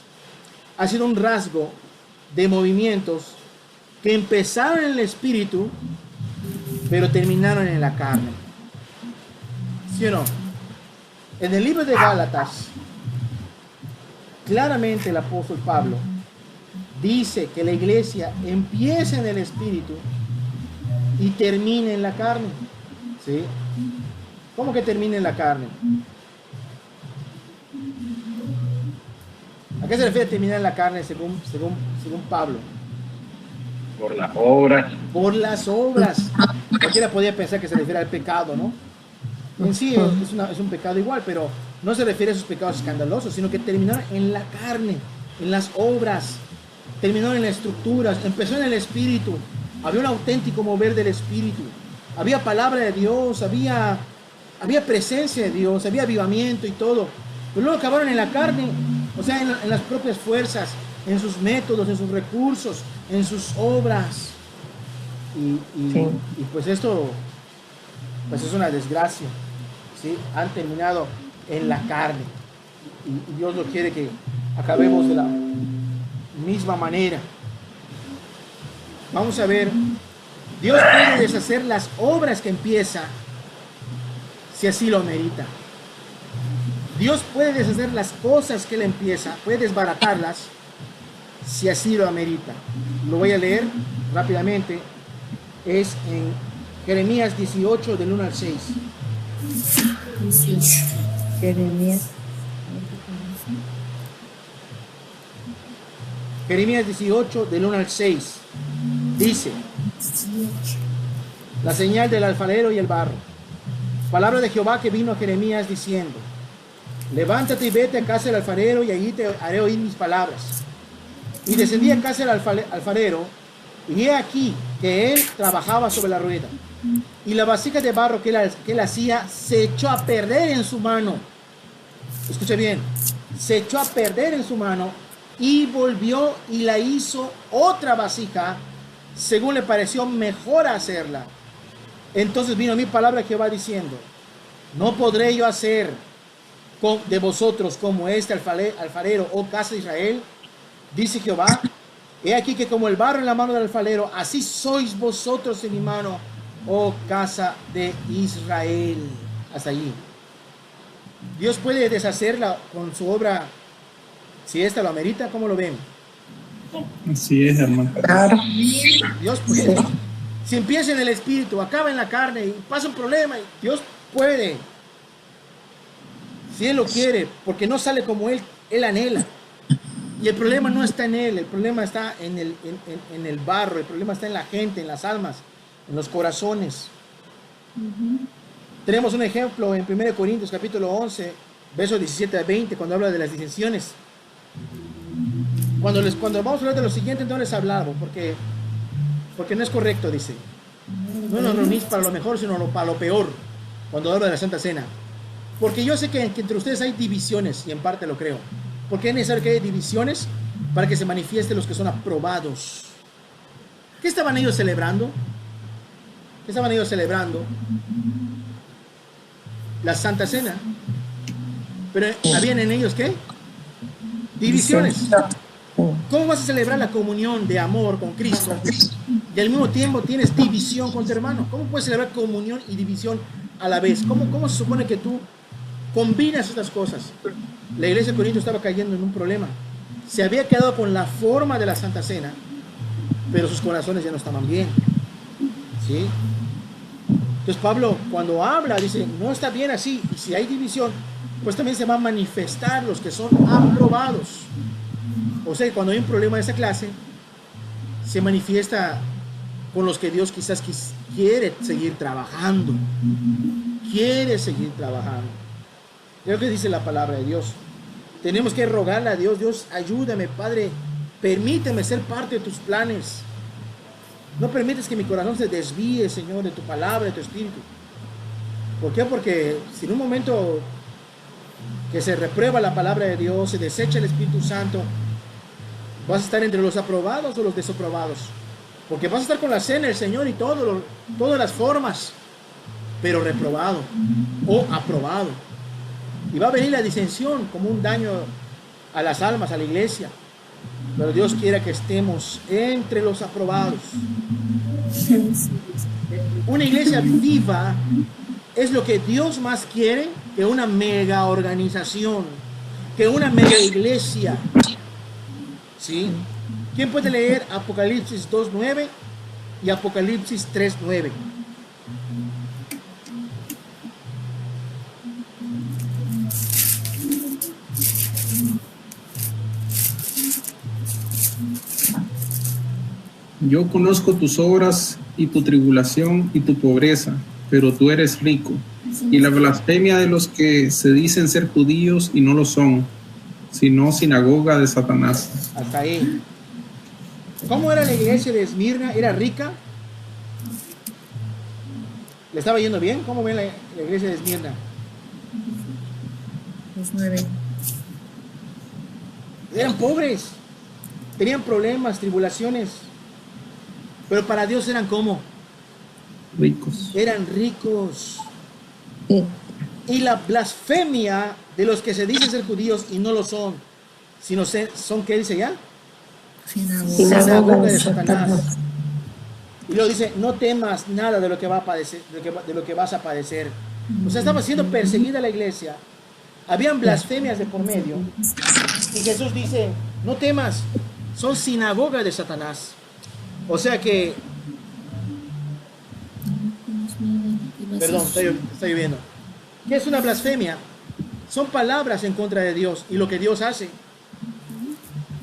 ha sido un rasgo de movimientos que empezaron en el espíritu, pero terminaron en la carne. ¿Sí o no? En el libro de Gálatas, claramente el apóstol Pablo dice que la iglesia empieza en el espíritu y termina en la carne. ¿Sí? ¿Cómo que termina en la carne? ¿A qué se refiere terminar en la carne según Pablo? Por las obras. Por las obras. Cualquiera podía pensar que se refiere al pecado, ¿no? En sí es un pecado igual, pero no se refiere a esos pecados escandalosos, sino que terminaron en la carne, en las obras, terminaron en las estructuras, empezó en el espíritu, había un auténtico mover del espíritu, había palabra de Dios, había presencia de Dios, había avivamiento y todo, pero luego acabaron en la carne, o sea, en las propias fuerzas, en sus métodos, en sus recursos, en sus obras. Y pues esto pues es una desgracia, ¿sí? Han terminado en la carne y Dios no quiere que acabemos de la misma manera. Vamos a ver, Dios puede deshacer las obras que empieza si así lo merita. Dios puede deshacer las cosas que Él empieza, puede desbaratarlas si así lo amerita. Lo voy a leer rápidamente. Es en Jeremías 18 del 1 al 6. Jeremías 18 del 1 al 6. Dice: la señal del alfarero y el barro. Palabra de Jehová que vino a Jeremías diciendo: levántate y vete a casa del alfarero y allí te haré oír mis palabras. Y descendí a casa del alfarero Y he aquí que él trabajaba sobre la rueda, y la vasija de barro que él hacía se echó a perder en su mano. Escuche bien, se echó a perder en su mano y volvió y la hizo otra vasija según le pareció mejor hacerla. Entonces vino mi palabra que va diciendo: no podré yo hacer de vosotros como este alfarero, oh casa de Israel, dice Jehová. He aquí que como el barro en la mano del alfarero, así sois vosotros en mi mano, oh casa de Israel. Hasta allí. Dios puede deshacerla con su obra si esta lo amerita. ¿Cómo lo ven? Así es, hermano. Claro. Dios puede. Si empieza en el espíritu, acaba en la carne y pasa un problema, Dios puede. Si Él lo quiere, porque no sale como Él anhela. Y el problema no está en Él, el problema está en el barro, el problema está en la gente, en las almas, en los corazones. Tenemos un ejemplo en 1 Corintios capítulo 11, versos 17 a 20, cuando habla de las disensiones. Cuando vamos a hablar de lo siguiente, no les hablamos, porque no es correcto, dice. No nos reunís para lo mejor, sino para lo peor, cuando habla de la Santa Cena. Porque yo sé que entre ustedes hay divisiones, y en parte lo creo. Porque es necesario que haya divisiones para que se manifiesten los que son aprobados. ¿Qué estaban ellos celebrando? ¿Qué estaban ellos celebrando? La Santa Cena. Pero ¿habían en ellos qué? Divisiones. ¿Cómo vas a celebrar la comunión de amor con Cristo y al mismo tiempo tienes división con tu hermano? ¿Cómo puedes celebrar comunión y división a la vez? ¿Cómo se supone que tú combinas estas cosas? La iglesia de Corinto estaba cayendo en un problema. Se había quedado con la forma de la Santa Cena, pero sus corazones ya no estaban bien. ¿Sí? Entonces Pablo, cuando habla, dice, no está bien así. Y si hay división, pues también se va a manifestar los que son aprobados. O sea, cuando hay un problema de esa clase, se manifiesta con los que Dios quizás quiere seguir trabajando. Quiere seguir trabajando. Creo que dice la palabra de Dios. Tenemos que rogarle a Dios: Dios, ayúdame, Padre, permíteme ser parte de tus planes. No permites que mi corazón se desvíe, Señor, de tu palabra, de tu espíritu. ¿Por qué? Porque si en un momento que se reprueba la palabra de Dios, se desecha el Espíritu Santo, vas a estar entre los aprobados o los desaprobados. Porque vas a estar con la cena del Señor y todas las formas, pero reprobado o aprobado. Y va a venir la disensión como un daño a las almas, a la iglesia. Pero Dios quiere que estemos entre los aprobados. Una iglesia viva es lo que Dios más quiere que una mega organización, que una mega iglesia. ¿Sí? ¿Quién puede leer Apocalipsis 2:9 y Apocalipsis 3:9? Yo conozco tus obras y tu tribulación y tu pobreza, pero tú eres rico, y la blasfemia de los que se dicen ser judíos y no lo son, sino sinagoga de Satanás. Hasta ahí. ¿Cómo era la iglesia de Esmirna? ¿Era rica? ¿Le estaba yendo bien? ¿Cómo ven la iglesia de Esmirna? 9. Eran pobres, tenían problemas, tribulaciones, pero para Dios eran ¿cómo? Ricos. Eran ricos. Sí. Y la blasfemia de los que se dicen ser judíos y no lo son, sino son, ¿qué dice ya? Sinagoga de Satanás. Y luego dice: no temas nada de lo que va a padecer, de lo que vas a padecer. O sea, estaba siendo perseguida la iglesia. Habían blasfemias de por medio. Y Jesús dice: no temas, son sinagoga de Satanás. O sea que, perdón, está lloviendo. ¿Qué es una blasfemia? Son palabras en contra de Dios y lo que Dios hace.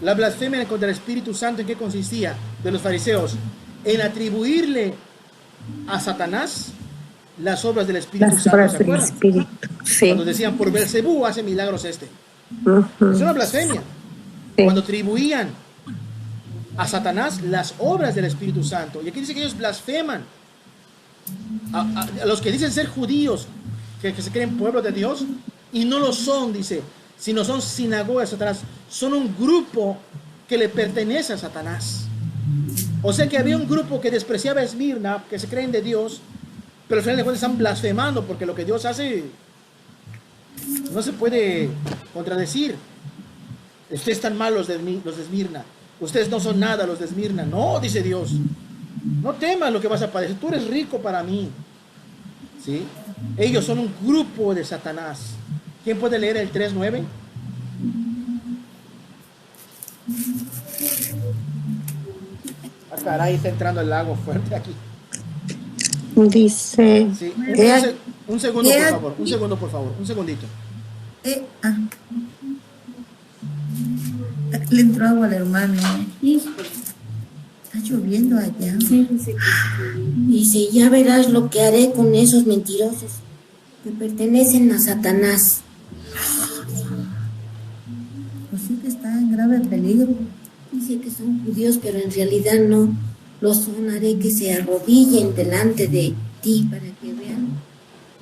La blasfemia en contra del Espíritu Santo, ¿en qué consistía? De los fariseos, en atribuirle a Satanás las obras del Espíritu Santo. ¿Se acuerdan? Sí. Cuando decían: por Belcebú hace milagros este. Es una blasfemia. Sí. Cuando atribuían a Satanás las obras del Espíritu Santo. Y aquí dice que ellos blasfeman a los que dicen ser judíos, que se creen pueblo de Dios, y no lo son, dice, sino son sinagogas de Satanás. Son un grupo que le pertenece a Satanás. O sea que había un grupo que despreciaba a Esmirna, que se creen de Dios, pero al final de cuentas están blasfemando, porque lo que Dios hace no se puede contradecir. Ustedes están mal los de Esmirna. Ustedes no son nada los de Esmirna. No, dice Dios. No temas lo que vas a padecer. Tú eres rico para mí. ¿Sí? Ellos son un grupo de Satanás. ¿Quién puede leer el 3:9? Ah, caray, está entrando el lago fuerte aquí. Dice, Sí. Un segundo, por favor. Un segundo, por favor. Un segundito. Le entró agua al hermano. Está lloviendo allá. Dice, ya verás lo que haré con esos mentirosos que pertenecen a Satanás. Pues sí que está en grave peligro. Dice que son judíos, pero en realidad no lo son. Haré que se arrodillen delante de ti para que vean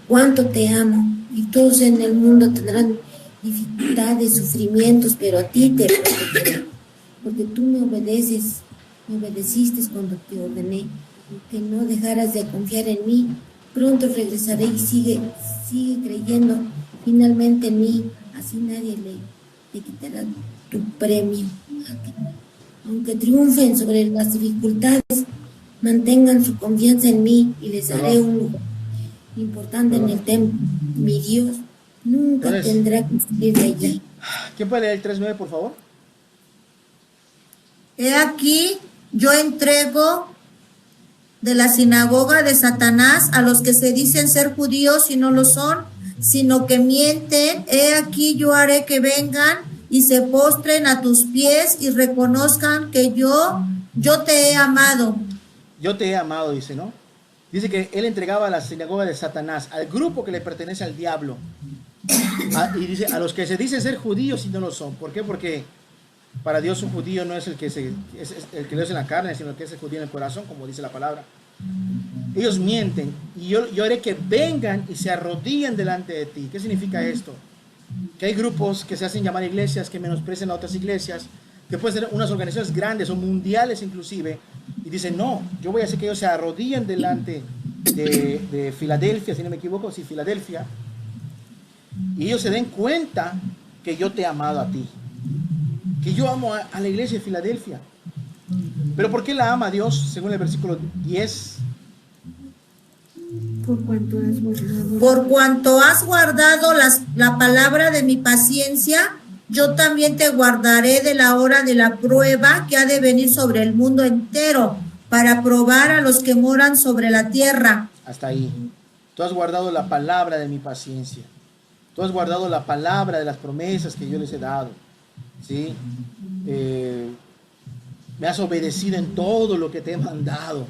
cuánto te amo. Y todos en el mundo tendrán dificultades, sufrimientos, pero a ti te protegeré, porque tú me obedeciste cuando te ordené que no dejaras de confiar en mí. Pronto regresaré y sigue creyendo finalmente en mí. Así nadie le quitará tu premio. Aunque triunfen sobre las dificultades, mantengan su confianza en mí y les haré un lugar importante en el templo. Mi Dios nunca tendrá que salir de allí. ¿Quién puede leer el 3:9, por favor? He aquí, yo entrego de la sinagoga de Satanás a los que se dicen ser judíos y no lo son, sino que mienten. He aquí, yo haré que vengan y se postren a tus pies y reconozcan que yo te he amado. Yo te he amado, dice, ¿no? Dice que él entregaba a la sinagoga de Satanás, al grupo que le pertenece al diablo. Y dice, a los que se dicen ser judíos y no lo son. ¿Por qué? Porque para Dios un judío no es el que es el que lo es en la carne, sino el que es el judío en el corazón, como dice la palabra. Ellos mienten y yo haré que vengan y se arrodillen delante de ti. ¿Qué significa esto? Que hay grupos que se hacen llamar iglesias, que menosprecian a otras iglesias, que pueden ser unas organizaciones grandes o mundiales inclusive, y dicen, no, yo voy a hacer que ellos se arrodillen delante de Filadelfia, si no me equivoco, sí, Filadelfia, y ellos se den cuenta que yo te he amado a ti, que yo amo a la iglesia de Filadelfia. Pero ¿por qué la ama Dios? Según el versículo 10. Por cuanto has guardado la palabra de mi paciencia, yo también te guardaré de la hora de la prueba que ha de venir sobre el mundo entero, para probar a los que moran sobre la tierra. Hasta ahí. Tú has guardado la palabra de mi paciencia. Tú has guardado la palabra de las promesas que yo les he dado. ¿Sí? Me has obedecido en todo lo que te he mandado.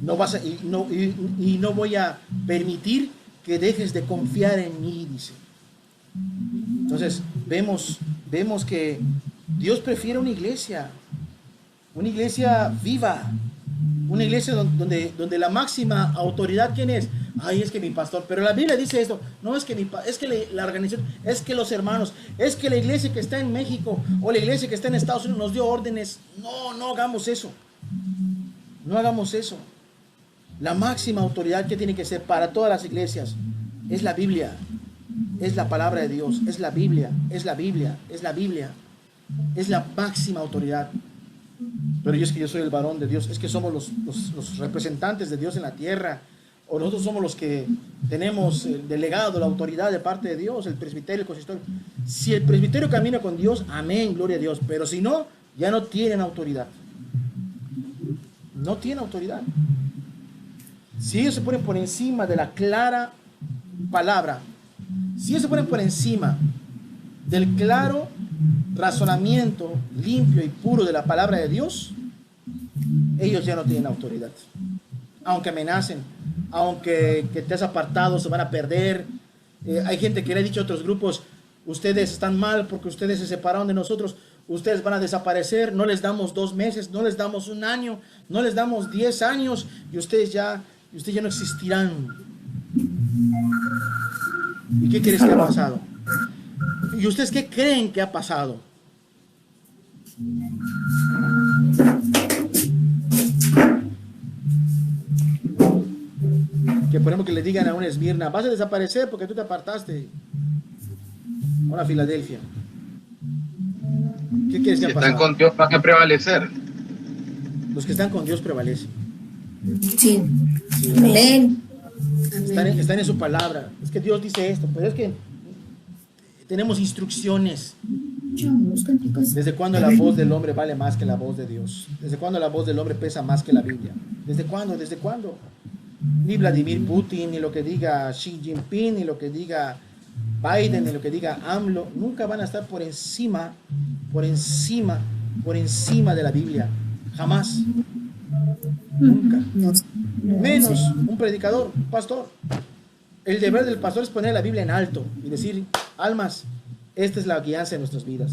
No vas y no voy a permitir que dejes de confiar en mí, dice. Entonces, vemos que Dios prefiere una iglesia viva, una iglesia donde la máxima autoridad, ¿quién es? Ay, es que mi pastor, pero la Biblia dice esto, no es que la organización, es que los hermanos, es que la iglesia que está en México o la iglesia que está en Estados Unidos nos dio órdenes. No hagamos eso. No hagamos eso. La máxima autoridad que tiene que ser para todas las iglesias es la Biblia, es la palabra de Dios, es la Biblia, es la Biblia, es la Biblia, es la máxima autoridad. Pero yo soy el varón de Dios, es que somos los representantes de Dios en la tierra, o nosotros somos los que tenemos el delegado, la autoridad de parte de Dios, el presbiterio, el consistorio. Si el presbiterio camina con Dios, amén, gloria a Dios, pero si no, ya no tienen autoridad. No tienen autoridad. Si ellos se ponen por encima de la clara palabra, si ellos se ponen por encima del claro razonamiento limpio y puro de la palabra de Dios, ellos ya no tienen autoridad. Aunque amenacen, aunque que te has apartado, se van a perder. Hay gente que le ha dicho a otros grupos, ustedes están mal porque ustedes se separaron de nosotros. ustedes van a desaparecer, no les damos 2 meses, no les damos 1 año, no les damos 10 años y ustedes ya no existirán. ¿Y qué crees que ha pasado? ¿Y ustedes qué creen que ha pasado? Que por ejemplo que le digan a una Esmirna, vas a desaparecer porque tú te apartaste. A una Filadelfia. ¿Qué quieres que Si ha pasado? están con Dios van a prevalecer. Los que están con Dios prevalecen. Sí. Sí. Amén. Están en su palabra. Es que Dios dice esto, pero es que tenemos instrucciones. ¿Desde cuándo la voz del hombre vale más que la voz de Dios? ¿Desde cuándo la voz del hombre pesa más que la Biblia? ¿Desde cuándo? ¿Desde cuándo? Ni Vladimir Putin, ni lo que diga Xi Jinping, ni lo que diga Biden, ni lo que diga AMLO, nunca van a estar por encima de la Biblia. Jamás. Nunca. Menos un predicador, un pastor. El deber del pastor es poner la Biblia en alto y decir, almas, esta es la guianza de nuestras vidas.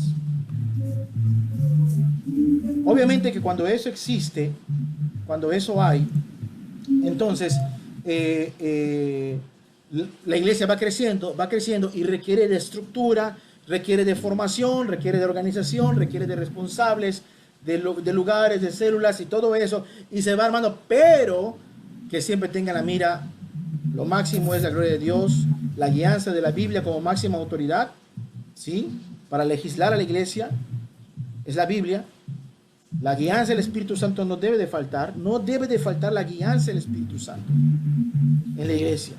Obviamente que cuando eso existe, cuando eso hay, entonces la iglesia va creciendo y requiere de estructura, requiere de formación, requiere de organización, requiere de responsables, de lugares, de células y todo eso, y se va armando, pero que siempre tenga la mira, lo máximo es la gloria de Dios, la guianza de la Biblia como máxima autoridad, ¿sí? Para legislar a la iglesia, es la Biblia. La guianza del Espíritu Santo no debe de faltar la guianza del Espíritu Santo en la iglesia,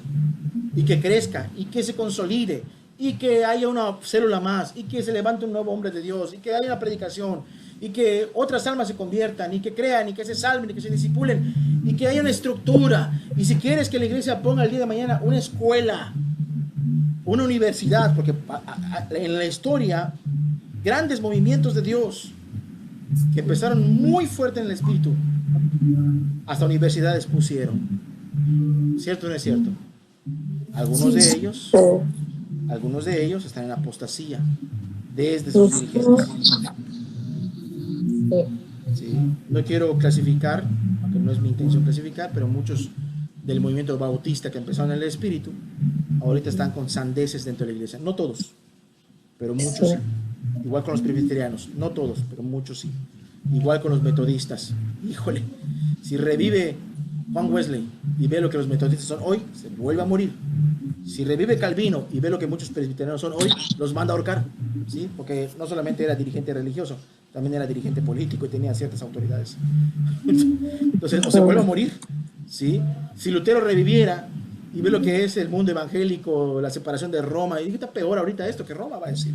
y que crezca, y que se consolide, y que haya una célula más, y que se levante un nuevo hombre de Dios, y que haya una predicación, y que otras almas se conviertan, y que crean, y que se salven, y que se discipulen, y que haya una estructura. Y si quieres que la iglesia ponga el día de mañana una escuela, una universidad, porque en la historia, grandes movimientos de Dios que empezaron muy fuerte en el espíritu, hasta universidades pusieron. ¿Cierto o no es cierto? Algunos de ellos están en apostasía desde sus dirigentes. Sí. No quiero clasificar, aunque no es mi intención clasificar, pero muchos del movimiento bautista que empezaron en el espíritu ahorita están con sandeces dentro de la iglesia. No todos, pero muchos sí. Igual con los presbiterianos, no todos, pero muchos sí. Igual con los metodistas. Híjole, si revive Juan Wesley y ve lo que los metodistas son hoy, se vuelve a morir. Si revive Calvino y ve lo que muchos presbiterianos son hoy, los manda a ahorcar, ¿sí? Porque no solamente era dirigente religioso, también era dirigente político y tenía ciertas autoridades. Entonces, o se vuelve a morir, ¿sí? Si Lutero reviviera y ve lo que es el mundo evangélico, la separación de Roma, y está peor ahorita esto que Roma, va a decir.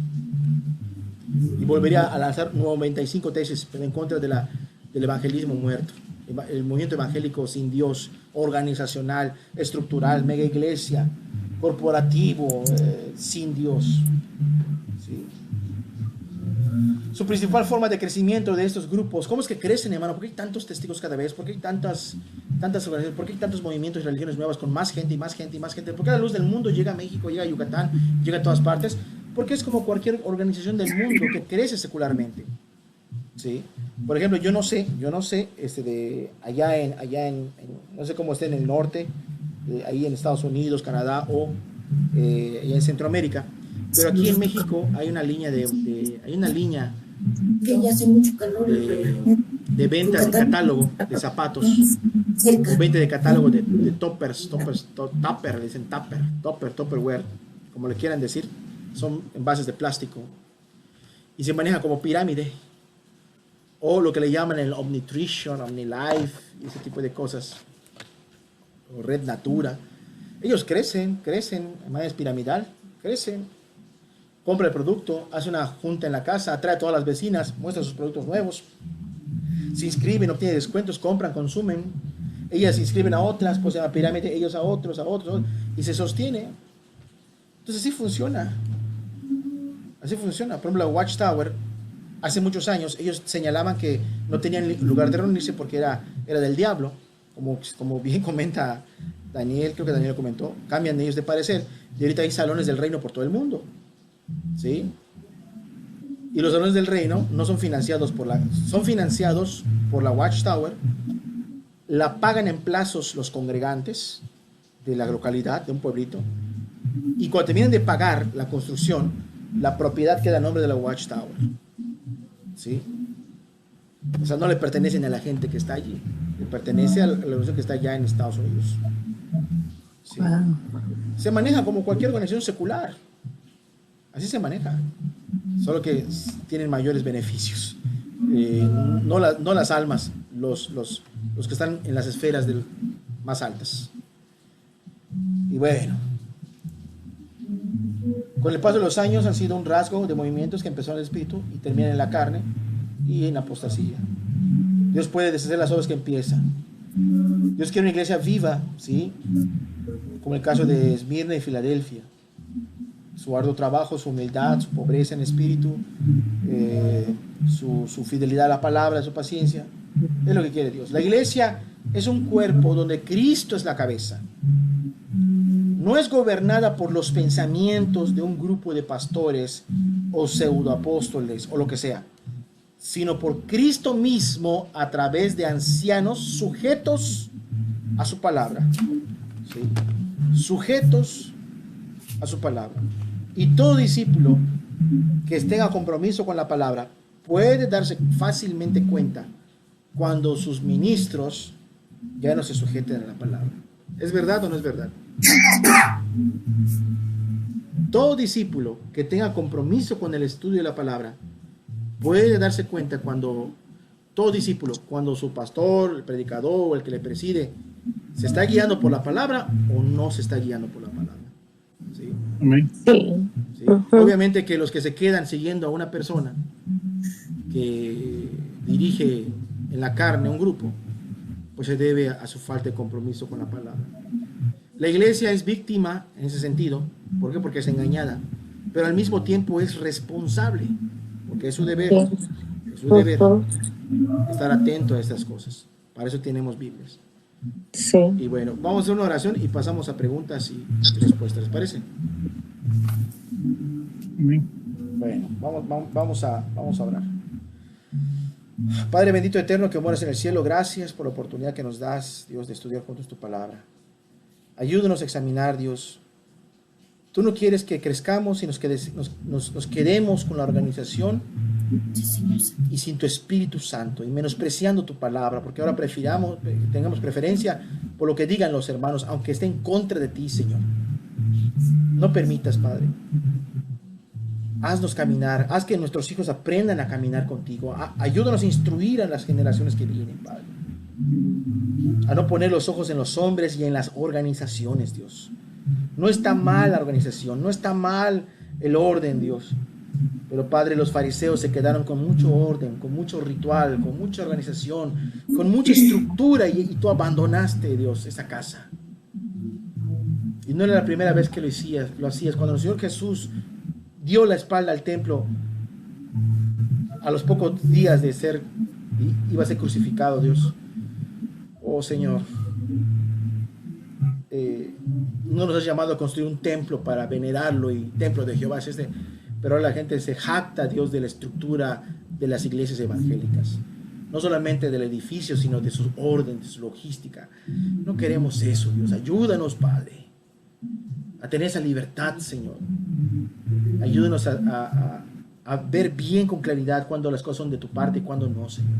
Y volvería a lanzar 95 tesis en contra del evangelismo muerto, el movimiento evangélico sin Dios, organizacional, estructural, mega iglesia, corporativo, sin Dios. ¿Sí? Su principal forma de crecimiento de estos grupos, ¿cómo es que crecen, hermano? ¿Por qué hay tantos testigos cada vez? ¿Por qué hay tantas organizaciones? ¿Por qué hay tantos movimientos y religiones nuevas con más gente y más gente y más gente? ¿Por qué la luz del mundo llega a México, llega a Yucatán, llega a todas partes? Porque es como cualquier organización del mundo que crece secularmente. ¿Sí? Por ejemplo, yo no sé, allá en no sé cómo esté en el norte, ahí en Estados Unidos, Canadá o allá en Centroamérica, pero aquí en México hay una línea Que ya hace mucho calor. de venta de catálogo de zapatos, o venta de catálogo de toppers, tupper, le dicen tupperware, como le quieran decir, son envases de plástico y se maneja como pirámide, o lo que le llaman el Omnitrition, OmniLife, y ese tipo de cosas, o Red Natura. Ellos crecen de manera piramidal, crecen, compra el producto, hace una junta en la casa, atrae a todas las vecinas, muestra sus productos nuevos, se inscriben, obtienen descuentos, compran, consumen, ellas se inscriben a otras, pues en la pirámide, ellos a otros, y se sostiene. Entonces así funciona. Así funciona. Por ejemplo, la Watchtower, hace muchos años, ellos señalaban que no tenían lugar de reunirse porque era del diablo, como bien comenta Daniel, creo que Daniel comentó, cambian ellos de parecer, y ahorita hay salones del reino por todo el mundo, ¿sí? Y los varones del reino no son financiados son financiados por la Watchtower, la pagan en plazos los congregantes de la localidad, de un pueblito, y cuando terminan de pagar la construcción, la propiedad queda a nombre de la Watchtower. ¿Sí? O sea, no le pertenecen a la gente que está allí, le pertenece a la organización que está allá en Estados Unidos. ¿Sí? Wow. Se maneja como cualquier organización secular. Así se maneja. Solo que tienen mayores beneficios. No las almas, los que están en las esferas más altas. Y bueno, con el paso de los años han sido un rasgo de movimientos que empezó en el espíritu y terminan en la carne y en apostasía. Dios puede deshacer las obras que empiezan. Dios quiere una iglesia viva, ¿sí? Como el caso de Esmirna y Filadelfia. Su arduo trabajo, su humildad, su pobreza en espíritu, su fidelidad a la palabra, su paciencia, es lo que quiere Dios. La iglesia es un cuerpo donde Cristo es la cabeza. No es gobernada por los pensamientos de un grupo de pastores o pseudoapóstoles o lo que sea, sino por Cristo mismo a través de ancianos sujetos a su palabra. ¿Sí? Sujetos a su palabra. Y todo discípulo que tenga compromiso con la palabra puede darse fácilmente cuenta cuando sus ministros ya no se sujeten a la palabra. ¿Es verdad o no es verdad? Todo discípulo que tenga compromiso con el estudio de la palabra puede darse cuenta cuando su pastor, el predicador o el que le preside se está guiando por la palabra o no se está guiando por la palabra. ¿Sí? Sí. ¿Sí? Obviamente que los que se quedan siguiendo a una persona que dirige en la carne un grupo, pues se debe a su falta de compromiso con la palabra. La iglesia es víctima en ese sentido. ¿Por qué? Porque es engañada, pero al mismo tiempo es responsable, porque es su deber, estar atento a estas cosas. Para eso tenemos Biblias. Sí. Y bueno, vamos a hacer una oración y pasamos a preguntas y respuestas, ¿les parece? Bueno, vamos a orar. Padre bendito eterno que moras en el cielo, gracias por la oportunidad que nos das, Dios, de estudiar juntos tu palabra. Ayúdanos a examinar, Dios. Tú no quieres que crezcamos y nos quedemos con la organización y sin tu Espíritu Santo y menospreciando tu palabra, porque ahora tengamos preferencia por lo que digan los hermanos, aunque esté en contra de ti, Señor. No permitas, Padre. Haznos caminar, haz que nuestros hijos aprendan a caminar contigo. Ayúdanos a instruir a las generaciones que vienen, Padre. A no poner los ojos en los hombres y en las organizaciones, Dios. No está mal la organización, no está mal el orden, Dios. Pero, Padre, los fariseos se quedaron con mucho orden, con mucho ritual, con mucha organización, con mucha estructura y tú abandonaste, Dios, esa casa. Y no era la primera vez que lo hacías. Cuando el Señor Jesús dio la espalda al templo, a los pocos días de iba a ser crucificado, Dios. Oh Señor, no nos has llamado a construir un templo para venerarlo y templo de Jehová, pero ahora la gente se jacta, Dios, de la estructura de las iglesias evangélicas, no solamente del edificio, sino de su orden, de su logística. No queremos eso, Dios. Ayúdanos, Padre, a tener esa libertad, Señor. Ayúdanos a ver bien con claridad cuando las cosas son de tu parte y cuando no, Señor.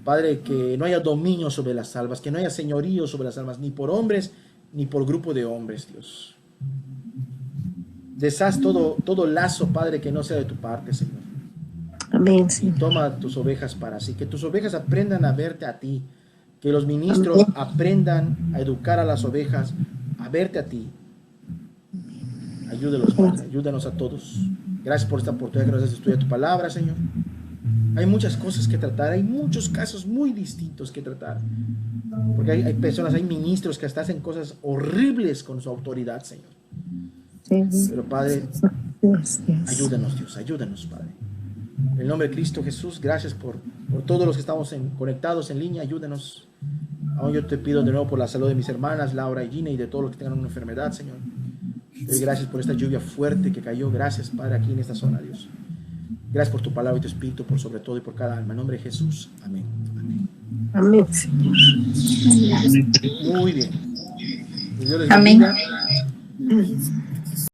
Padre, que no haya dominio sobre las almas, que no haya señorío sobre las almas, ni por hombres, ni por grupo de hombres, Dios. Deshaz todo lazo, Padre, que no sea de tu parte, Señor. Amén, sí. Toma tus ovejas para sí, que tus ovejas aprendan a verte a ti, que los ministros aprendan a educar a las ovejas, a verte a ti. Ayúdanos, Padre, ayúdanos a todos. Gracias por esta oportunidad que nos das de estudiar tu palabra, Señor. Hay muchas cosas que tratar, hay muchos casos muy distintos que tratar. Porque hay personas, hay ministros que hasta hacen cosas horribles con su autoridad, Señor. Pero, Padre, ayúdanos, Dios, ayúdanos, Padre. En el nombre de Cristo Jesús, gracias por todos los que estamos conectados en línea, ayúdanos. Aún yo te pido de nuevo por la salud de mis hermanas, Laura y Gina, y de todos los que tengan una enfermedad, Señor. Te doy gracias por esta lluvia fuerte que cayó. Gracias, Padre, aquí en esta zona, Dios. Gracias por tu palabra y tu espíritu, por sobre todo y por cada alma. En nombre de Jesús. Amén. Amén. Amén. Muy bien. Dios les Amén. bendiga.